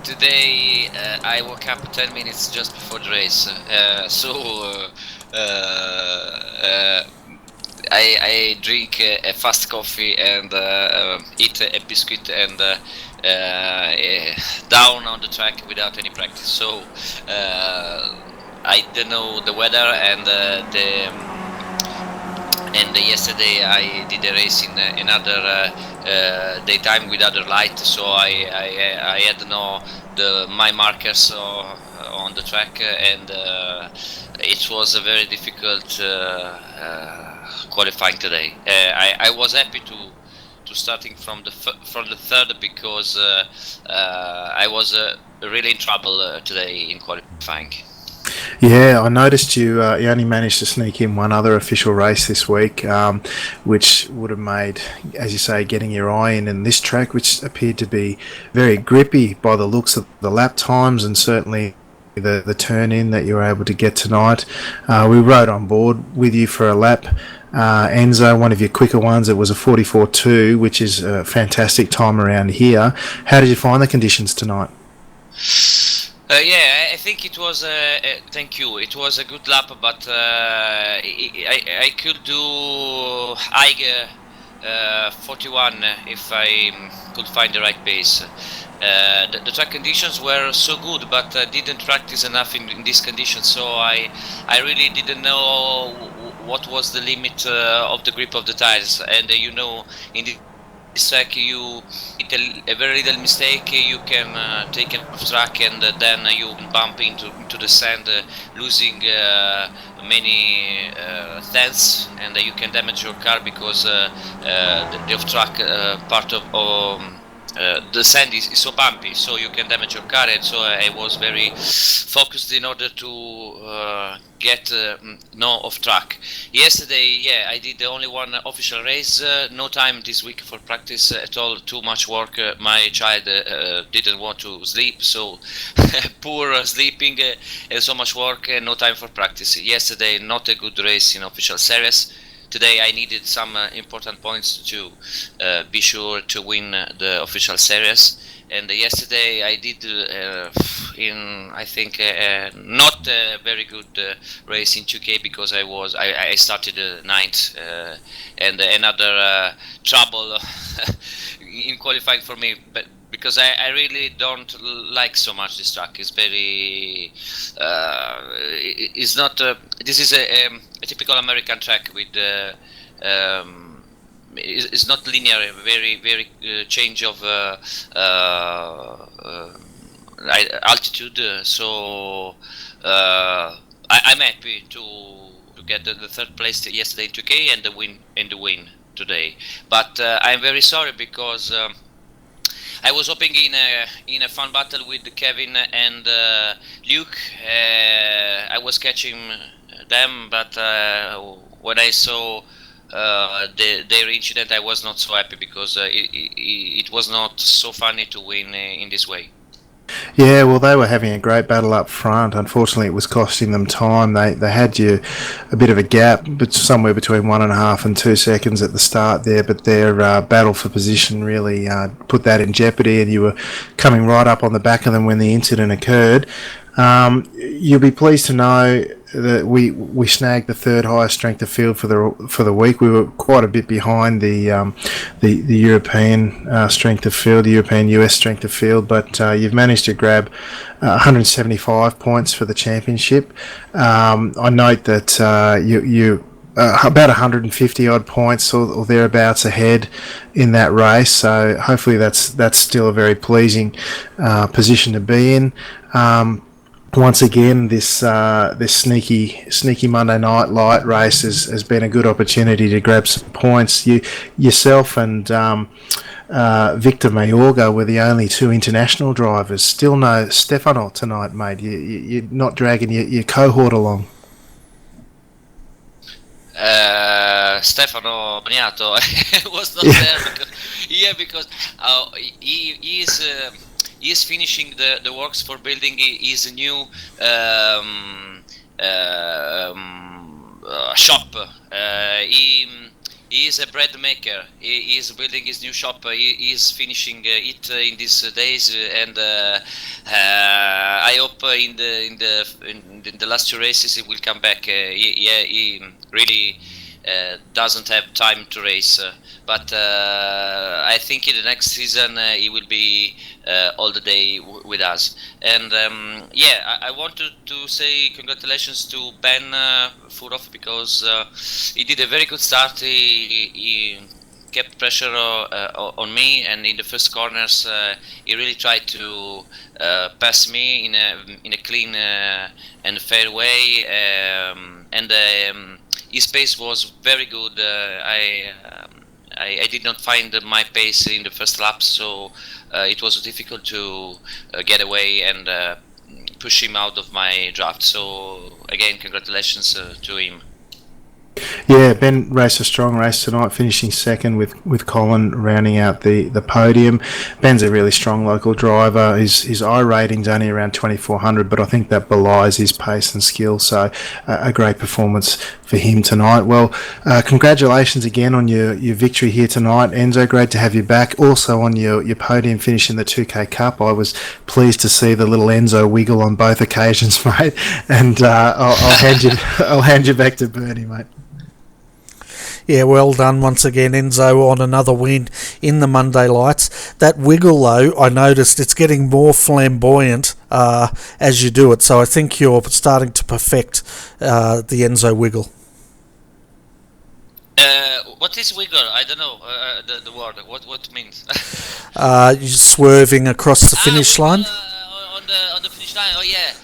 Speaker 3: Today I woke up 10 minutes just before the race, I drink a fast coffee and eat a biscuit and down on the track without any practice. So I don't know the weather, and yesterday I did a race in another daytime with other light, so I had my markers on the track, and it was a very difficult qualifying today. I was happy to starting from the third, because I was really in trouble today in qualifying.
Speaker 2: Yeah, I noticed you only managed to sneak in one other official race this week, which would have made, as you say, getting your eye in this track, which appeared to be very grippy by the looks of the lap times, and certainly the turn in that you were able to get tonight. We rode on board with you for a lap. Enzo, one of your quicker ones, it was a 44.2, which is a fantastic time around here. How did you find the conditions tonight?
Speaker 3: Yeah, I think it was. Thank you. It was a good lap, but I could do high 41 if I could find the right pace. The track conditions were so good, but didn't practice enough in these conditions, so I really didn't know what was the limit of the grip of the tires. And in this track, you hit a very little mistake, you can take it off track, and then you bump into the sand, losing many tenths, and you can damage your car, because the off track part of the sand is so bumpy, so you can damage your car. And so I was very focused in order to get no off track. Yesterday, yeah, I did only one official race. No time this week for practice at all. Too much work. My child didn't want to sleep, so poor sleeping and so much work and no time for practice. Yesterday, not a good race in official series. Today I needed some important points to be sure to win the official series, and yesterday I did I think not a very good race in 2K, because I started ninth, and another trouble in qualifying for me, but because I really don't like so much this track. It's very it's not this is a typical American track with it's not linear, very change of altitude, so I'm happy to get the third place yesterday in 2K and the win today, but I'm very sorry, because I was hoping in a fun battle with Kevin and Luke. I was catching them, but when I saw their incident, I was not so happy, because it was not so funny to win in this way.
Speaker 2: Yeah, well, they were having a great battle up front. Unfortunately, it was costing them time. They had you a bit of a gap, but somewhere between 1.5 and 2 seconds at the start there. But their battle for position really put that in jeopardy, and you were coming right up on the back of them when the incident occurred. You'll be pleased to know that we snagged the third highest strength of field for the week. We were quite a bit behind the European strength of field, the European US strength of field, but you've managed to grab 175 points for the championship. I note that about 150 odd points or thereabouts ahead in that race. So hopefully that's still a very pleasing position to be in. Once again, this sneaky Monday night light race has been a good opportunity to grab some points. Yourself and Victor Mayorga were the only two international drivers. Still no Stefano tonight, mate. You're not dragging your cohort along.
Speaker 3: Stefano Boniato was not there because he is finishing the works for building his new shop. He is a bread maker. He is building his new shop. He is finishing it in these days, and I hope in the last two races he will come back. He really doesn't have time to race, but I think in the next season he will be all the day with us. And I wanted to say congratulations to Ben Furov, because he did a very good start. He kept pressure on me, and in the first corners he really tried to pass me in a clean and fair way, and his pace was very good. I did not find my pace in the first lap, so it was difficult to get away and push him out of my draft. So again, congratulations to him.
Speaker 2: Yeah, Ben raced a strong race tonight, finishing second with Colin rounding out the podium. Ben's a really strong local driver. His I rating's only around 2,400, but I think that belies his pace and skill. So a great performance for him tonight. Well, congratulations again on your victory here tonight, Enzo. Great to have you back. Also on your podium finish in the 2K Cup. I was pleased to see the little Enzo wiggle on both occasions, mate. And I'll hand you back to Bernie, mate.
Speaker 1: Yeah, well done once again, Enzo, on another win in the Monday Lights. That wiggle, though, I noticed it's getting more flamboyant as you do it, so I think you're starting to perfect the Enzo wiggle.
Speaker 3: What is wiggle? I don't know the word. What it means?
Speaker 1: You're swerving across the finish line.
Speaker 3: On the finish line. Oh yeah.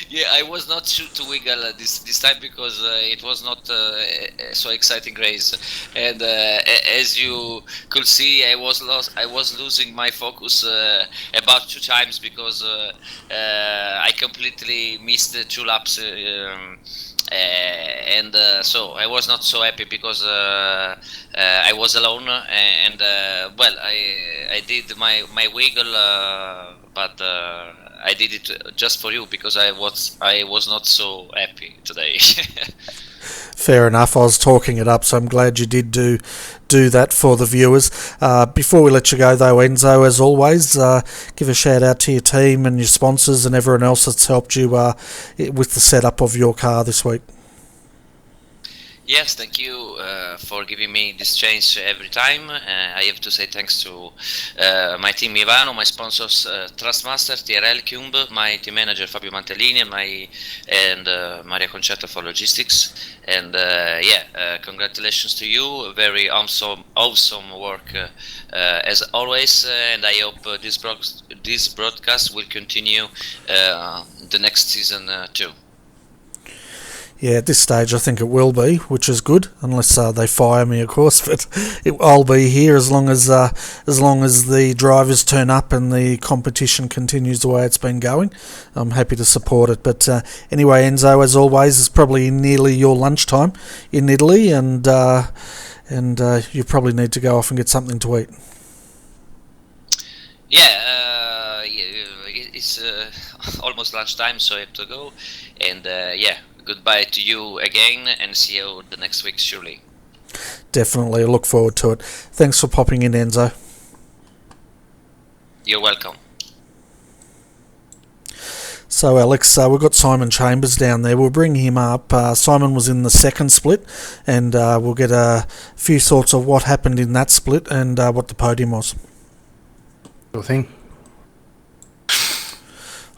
Speaker 3: Yeah, I was not sure to wiggle this time, because it was not so exciting race, and as you could see, I was losing my focus about 2 times, because I completely missed the 2 laps, and so I was not so happy, because I was alone, and well, I did my wiggle, but I did it just for you, because I was not so happy today.
Speaker 1: Fair enough. I was talking it up, so I'm glad you did do that for the viewers. Before we let you go, though, Enzo, as always, give a shout out to your team and your sponsors and everyone else that's helped you with the setup of your car this week.
Speaker 3: Yes, thank you for giving me this chance every time. I have to say thanks to my team Ivano, my sponsors Trustmaster, TRL, Cumb, my team manager Fabio Mantellini, and Maria Concetta for logistics. And congratulations to you. Very awesome work as always. And I hope this broadcast will continue the next season too.
Speaker 1: Yeah, at this stage I think it will be, which is good, unless they fire me, of course. But I'll be here as long as the drivers turn up and the competition continues the way it's been going. I'm happy to support it. But anyway, Enzo, as always, it's probably nearly your lunchtime in Italy, and you probably need to go off and get something to eat.
Speaker 3: It's almost lunchtime, so I have to go. And goodbye to you again, and see you the next week, surely.
Speaker 1: Definitely, I look forward to it. Thanks for popping in, Enzo.
Speaker 3: You're welcome.
Speaker 1: So, Alex, we've got Simon Chambers down there. We'll bring him up. Simon was in the second split, and we'll get a few thoughts of what happened in that split and what the podium was.
Speaker 2: Sure thing.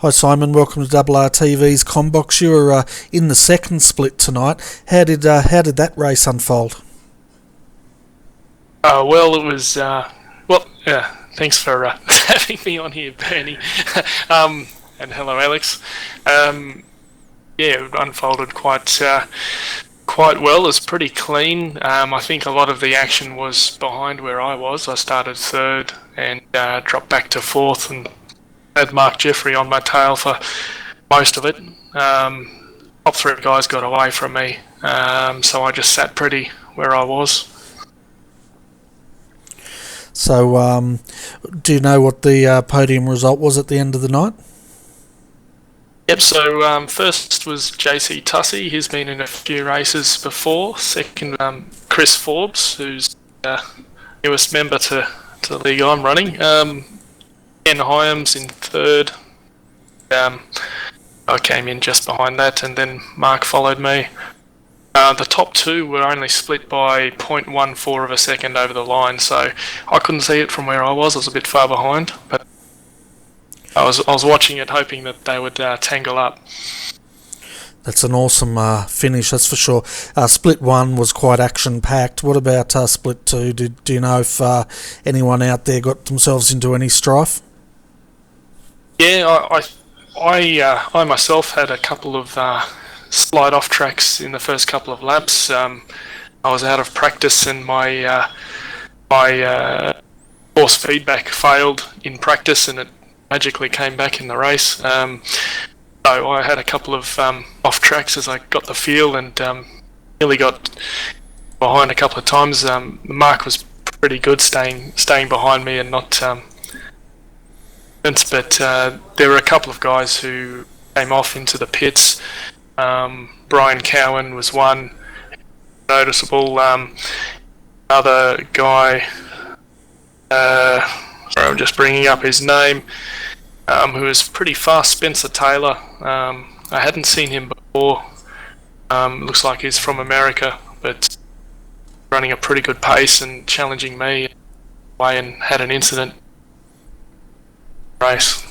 Speaker 1: Hi Simon, welcome to RRTV's Combox. You were in the second split tonight. How did that race unfold?
Speaker 4: Well, it was thanks for having me on here, Bernie. And hello, Alex. It unfolded quite well. It's pretty clean. I think a lot of the action was behind where I was. I started third and dropped back to fourth, and had Mark Jeffrey on my tail for most of it. Top three guys got away from me, so I just sat pretty where I was.
Speaker 1: So, do you know what the podium result was at the end of the night?
Speaker 4: Yep, so first was JC Tussey, he's been in a few races before. Second, Chris Forbes, who's newest member to the league I'm running. Ken Hyams in third. I came in just behind that, and then Mark followed me. The top two were only split by 0.14 of a second over the line, so I couldn't see it from where I was. I was a bit far behind, but I was watching it, hoping that they would tangle up.
Speaker 1: That's an awesome finish, that's for sure. Split 1 was quite action-packed. What about split 2? Do you know if anyone out there got themselves into any strife?
Speaker 4: Yeah, I myself had a couple of slide off tracks in the first couple of laps. I was out of practice, and my force feedback failed in practice, and it magically came back in the race. So I had a couple of off tracks as I got the feel, and nearly got behind a couple of times. Mark was pretty good staying behind me and not. But there were a couple of guys who came off into the pits. Brian Cowan was one noticeable. Other guy, sorry, I'm just bringing up his name, who was pretty fast, Spencer Taylor. I hadn't seen him before. Looks like he's from America, but running a pretty good pace and challenging me away, and had an incident race.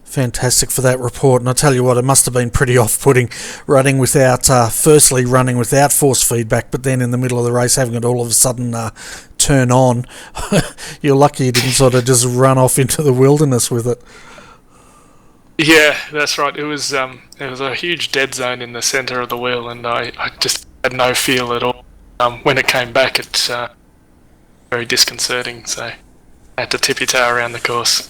Speaker 1: Fantastic for that report, and I tell you what, it must have been pretty off-putting running without force feedback, but then in the middle of the race having it all of a sudden turn on. You're lucky you didn't sort of just run off into the wilderness with it.
Speaker 4: Yeah, that's right. It was a huge dead zone in the centre of the wheel, and I just had no feel at all. When it came back, it's very disconcerting, so I had to tippy-toe around the course.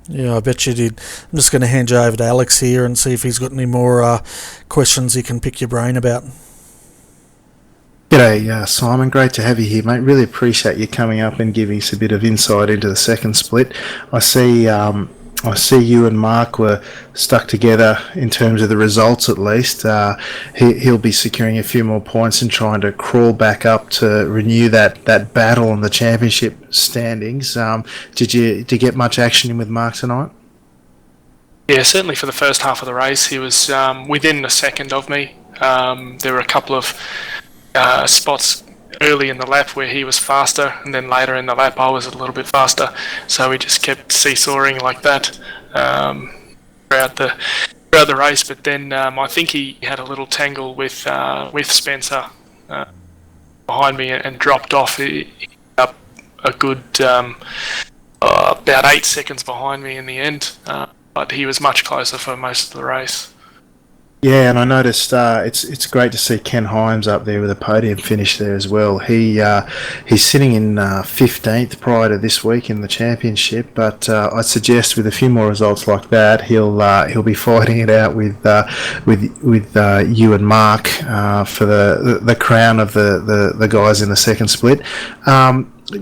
Speaker 1: Yeah, I bet you did. I'm just going to hand you over to Alex here and see if he's got any more questions he can pick your brain about.
Speaker 2: G'day, Simon. Great to have you here, mate. Really appreciate you coming up and giving us a bit of insight into the second split. I see you and Mark were stuck together in terms of the results, at least. He'll be securing a few more points and trying to crawl back up to renew that battle on the championship standings. Did you get much action in with Mark tonight?
Speaker 4: Yeah, certainly for the first half of the race, he was within a second of me. There were a couple of spots early in the lap where he was faster, and then later in the lap I was a little bit faster, so we just kept seesawing like that throughout the race. But then I think he had a little tangle with Spencer behind me and dropped off. He up a good about 8 seconds behind me in the end, but he was much closer for most of the race.
Speaker 2: Yeah, and I noticed it's great to see Ken Hyams up there with a podium finish there as well. He's sitting in 15th prior to this week in the championship, but I suggest with a few more results like that, he'll be fighting it out with you and Mark for the crown of the guys in the second split.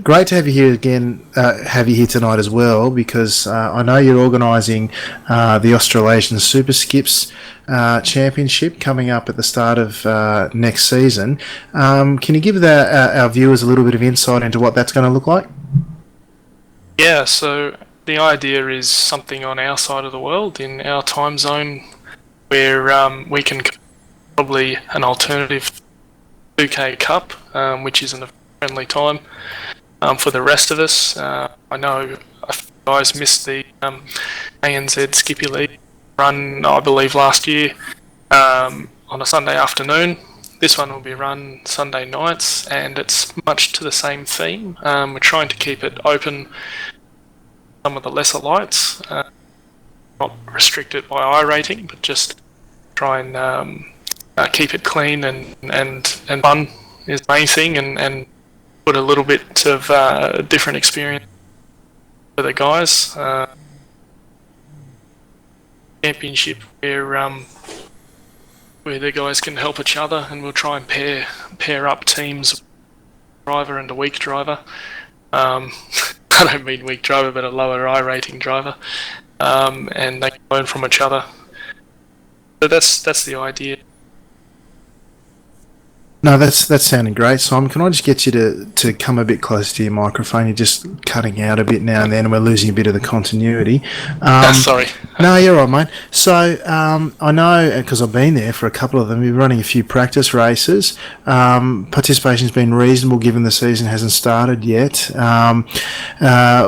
Speaker 2: Great to have you here again, have you here tonight as well, because I know you're organising the Australasian Super Skips Championship coming up at the start of next season. Can you give our viewers a little bit of insight into what that's going to look like?
Speaker 4: Yeah, so the idea is something on our side of the world, in our time zone, where we can probably an alternative 2K Cup, which isn't a friendly time. For the rest of us, I know a few guys missed the ANZ Skippy League run, I believe, last year on a Sunday afternoon. This one will be run Sunday nights, and it's much to the same theme. We're trying to keep it open, some of the lesser lights, not restricted by iRacing, but just try and keep it clean and fun is the main thing, and put a little bit of different experience for the guys. Championship where the guys can help each other, and we'll try and pair up teams, driver and a weak driver. I don't mean weak driver, but a lower I-rating driver, and they can learn from each other. So that's the idea.
Speaker 2: No, that's sounding great, Simon. Can I just get you to come a bit closer to your microphone? You're just cutting out a bit now and then, and we're losing a bit of the continuity.
Speaker 4: Sorry.
Speaker 2: No, you're right, mate. So I know, because I've been there for a couple of them, we're running a few practice races. Participation's been reasonable given the season hasn't started yet.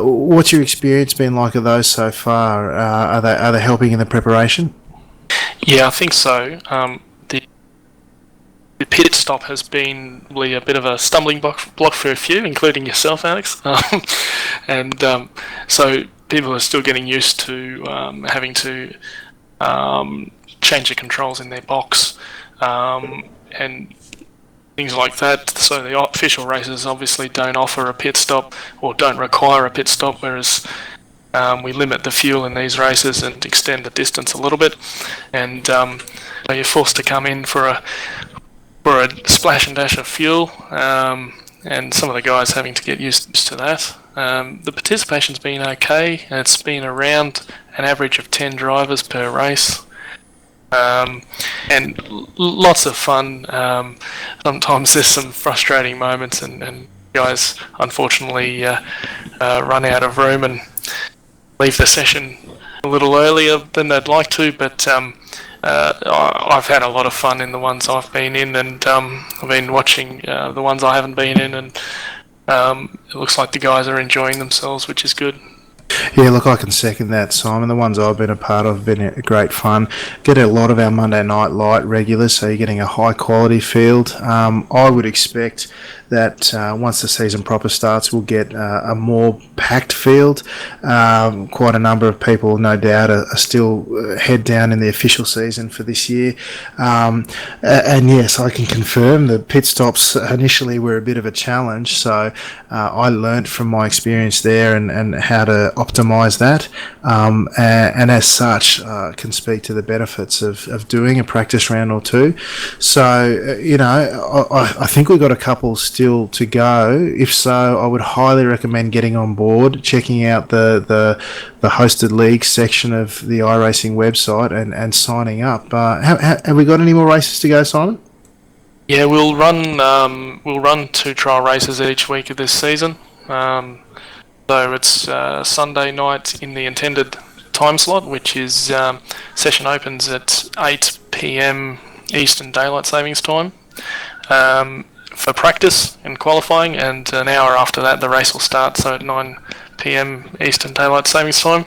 Speaker 2: What's your experience been like of those so far? Are they helping in the preparation?
Speaker 4: Yeah, I think so. The pit stop has been really a bit of a stumbling block for a few, including yourself, Alex. So people are still getting used to having to change the controls in their box and things like that. So the official races obviously don't offer a pit stop or don't require a pit stop, whereas we limit the fuel in these races and extend the distance a little bit. And you're forced to come in for a splash and dash of fuel, and some of the guys having to get used to that. The participation's been okay. It's been around an average of 10 drivers per race, and lots of fun. Sometimes there's some frustrating moments, and guys unfortunately run out of room and leave the session a little earlier than they'd like to, but I've had a lot of fun in the ones I've been in, and I've been watching the ones I haven't been in, and it looks like the guys are enjoying themselves, which is good.
Speaker 2: Yeah, look, I can second that, Simon. The ones I've been a part of have been great fun. Get a lot of our Monday night light regulars, so you're getting a high quality field. I would expect that once the season proper starts, we'll get a more packed field. Quite a number of people, no doubt, are still head down in the official season for this year. And yes, I can confirm the pit stops initially were a bit of a challenge, so I learnt from my experience there and how to optimise that. And as such, can speak to the benefits of doing a practice round or two. So, I think we've got a couple still to go. If so, I would highly recommend getting on board, checking out the hosted league section of the iRacing website and signing up. Have we got any more races to go, Simon?
Speaker 4: Yeah, we'll run 2 trial races each week of this season. So it's Sunday night in the intended time slot, which is session opens at 8 p.m. Eastern Daylight Savings Time for practice and qualifying, and an hour after that the race will start, so at 9 p.m. Eastern Daylight Savings Time.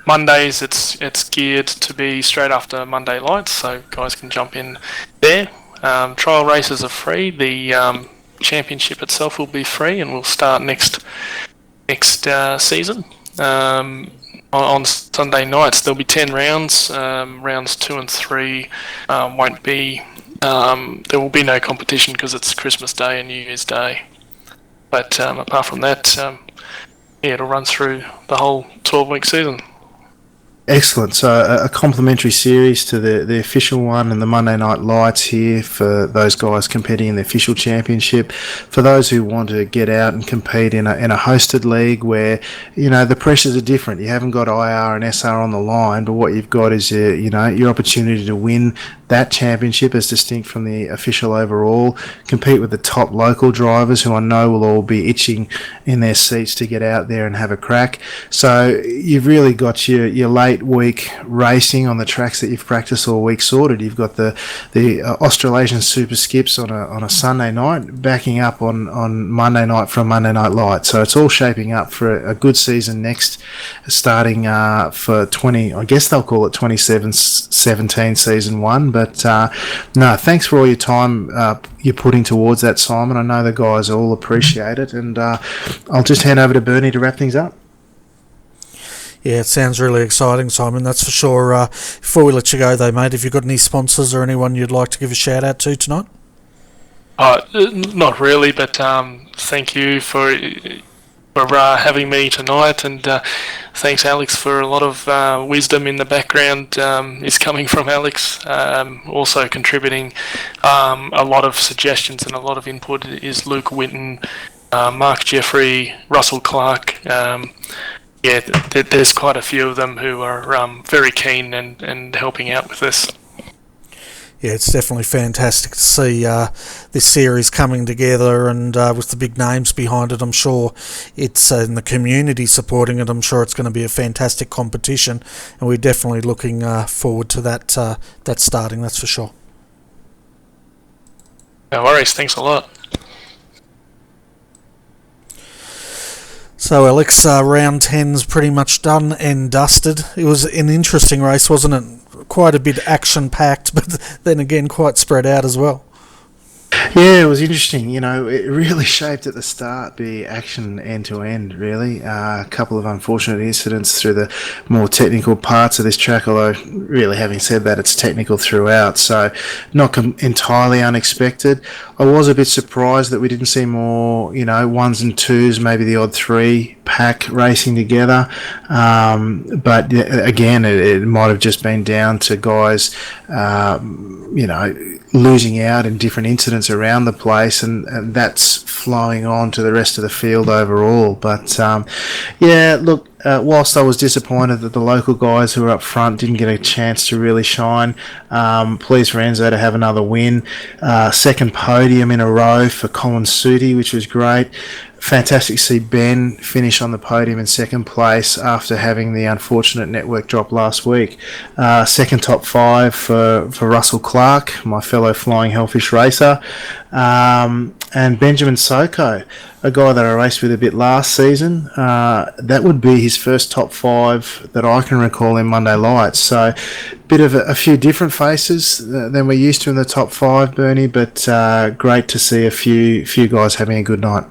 Speaker 4: Mondays it's geared to be straight after Monday lights, so guys can jump in there. Trial races are free. The championship itself will be free, and will start next season. On Sunday nights there'll be 10 rounds. Rounds 2 and 3 won't be. There will be no competition because it's Christmas Day and New Year's Day. But apart from that, it'll run through the whole 12-week season.
Speaker 2: Excellent. So a complimentary series to the official one and the Monday Night Lights here for those guys competing in the official championship. For those who want to get out and compete in a hosted league where, the pressures are different. You haven't got IR and SR on the line, but what you've got is your opportunity to win that championship as distinct from the official overall, compete with the top local drivers who I know will all be itching in their seats to get out there and have a crack. So you've really got your late 8-week racing on the tracks that you've practiced all week sorted. You've got the Australasian Super Skips on a Sunday night, backing up on Monday night from Monday Night Light. So it's all shaping up for a good season next, starting for 20. I guess they'll call it 2017 season 1. But no, thanks for all your time you're putting towards that, Simon. I know the guys all appreciate it, and I'll just hand over to Bernie to wrap things up.
Speaker 1: Yeah, it sounds really exciting, Simon, that's for sure. Before we let you go, though, mate, have you got any sponsors or anyone you'd like to give a shout-out to tonight?
Speaker 4: Not really, but thank you for having me tonight, and thanks, Alex, for a lot of wisdom in the background is coming from Alex. Also contributing a lot of suggestions and a lot of input is Luke Winton, Mark Jeffrey, Russell Clark. Yeah, there's quite a few of them who are very keen and helping out with this.
Speaker 1: Yeah, it's definitely fantastic to see this series coming together, and with the big names behind it, I'm sure it's in the community supporting it. I'm sure it's going to be a fantastic competition, and we're definitely looking forward to that starting, that's for sure.
Speaker 4: No worries, thanks a lot.
Speaker 1: So, Alex, round 10's pretty much done and dusted. It was an interesting race, wasn't it? Quite a bit action-packed, but then again quite spread out as well.
Speaker 2: Yeah, it was interesting. You know, it really shaped at the start the action end-to-end, really. A couple of unfortunate incidents through the more technical parts of this track, although really having said that, it's technical throughout, so not entirely unexpected. I was a bit surprised that we didn't see more, you know, 1s and 2s, maybe the odd 3 pack racing together. But again, it might have just been down to guys, you know, losing out in different incidents around the place, and that's flowing on to the rest of the field overall. But yeah, look, whilst I was disappointed that the local guys who were up front didn't get a chance to really shine, pleased for Enzo to have another win. Second podium in a row for Colin Sooty, which was great. Fantastic to see Ben finish on the podium in second place after having the unfortunate network drop last week. Second top 5 for Russell Clark, my fellow flying hellfish racer. And Benjamin Soko, a guy that I raced with a bit last season. That would be his first top 5 that I can recall in Monday Lights. So bit of a few different faces than we're used to in the top 5, Bernie, but great to see a few guys having a good night.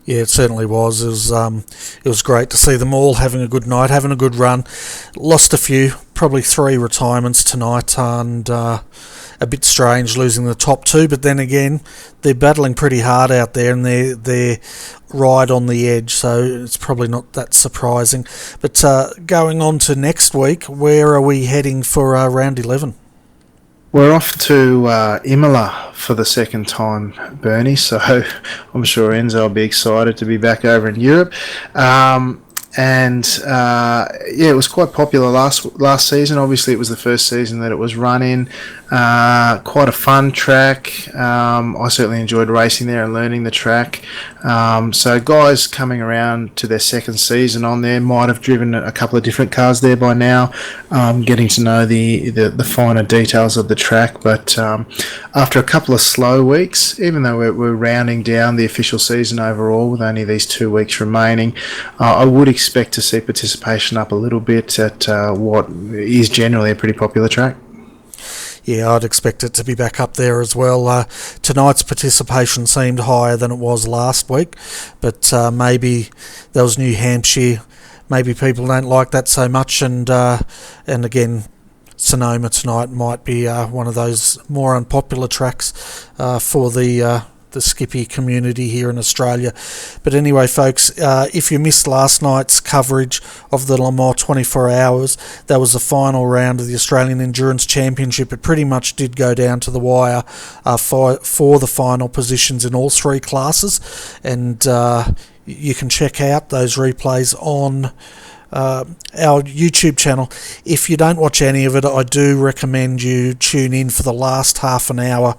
Speaker 1: Yeah, it certainly was. It was great to see them all having a good night, having a good run. Lost a few, probably 3 retirements tonight, and a bit strange losing the top 2. But then again, they're battling pretty hard out there, and they're right on the edge, so it's probably not that surprising. But going on to next week, where are we heading for round 11?
Speaker 2: We're off to Imola for the second time, Bernie, so I'm sure Enzo will be excited to be back over in Europe. And yeah, it was quite popular last season. Obviously, it was the first season that it was run in. Quite a fun track. I certainly enjoyed racing there and learning the track. So guys coming around to their second season on there might have driven a couple of different cars there by now, getting to know the finer details of the track. But after a couple of slow weeks, even though we're rounding down the official season overall with only these 2 weeks remaining, I would expect to see participation up a little bit at what is generally a pretty popular track.
Speaker 1: Yeah, I'd expect it to be back up there as well. Tonight's participation seemed higher than it was last week, but maybe that was New Hampshire. Maybe people don't like that so much, and again, Sonoma tonight might be one of those more unpopular tracks for the Skippy community here in Australia. But anyway, folks, if you missed last night's coverage of the Le Mans 24 Hours, that was the final round of the Australian Endurance Championship. It pretty much did go down to the wire for the final positions in all 3 classes, and you can check out those replays on our YouTube channel. If you don't watch any of it, I do recommend you tune in for the last half an hour,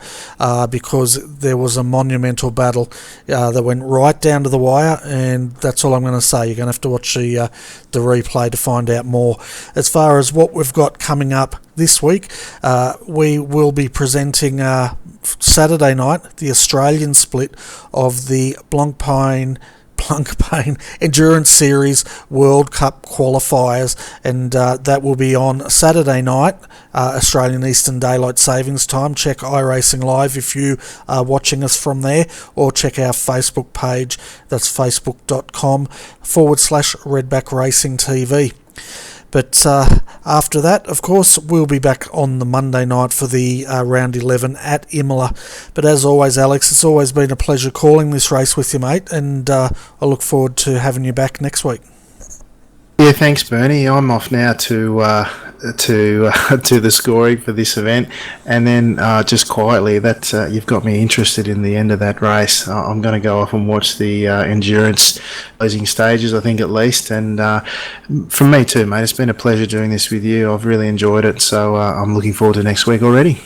Speaker 1: because there was a monumental battle that went right down to the wire, and that's all I'm going to say. You're going to have to watch the replay to find out more. As far as what we've got coming up this week, we will be presenting Saturday night the Australian split of the Blancpain Endurance Series World Cup qualifiers, and that will be on Saturday night, Australian Eastern Daylight Savings Time. Check iRacing Live if you are watching us from there, or check our Facebook page. That's facebook.com/Redback Racing TV. But after that, of course, we'll be back on the Monday night for the round 11 at Imola. But as always, Alex, it's always been a pleasure calling this race with you, mate, and I look forward to having you back next week.
Speaker 2: Yeah, thanks, Bernie. I'm off now to the scoring for this event, and then just quietly, that you've got me interested in the end of that race. I'm going to go off and watch the endurance closing stages, I think at least, and from me too, mate. It's been a pleasure doing this with you. I've really enjoyed it, so I'm looking forward to next week already.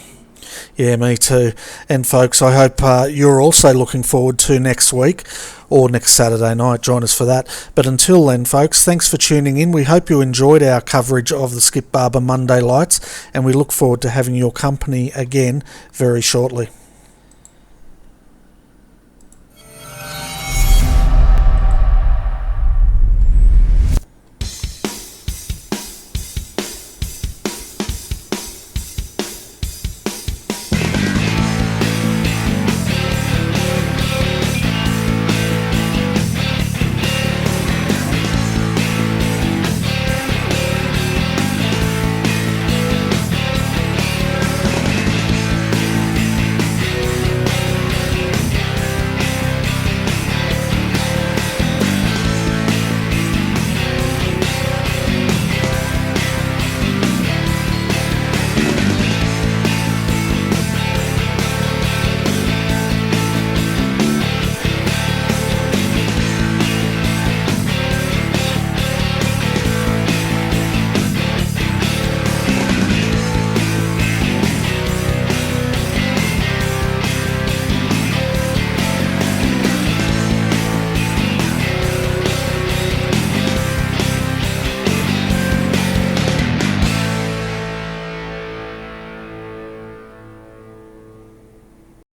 Speaker 1: Yeah, me too. And folks, I hope you're also looking forward to next week, or next Saturday night. Join us for that. But until then, folks, thanks for tuning in. We hope you enjoyed our coverage of the Skip Barber Monday Lights, and we look forward to having your company again very shortly.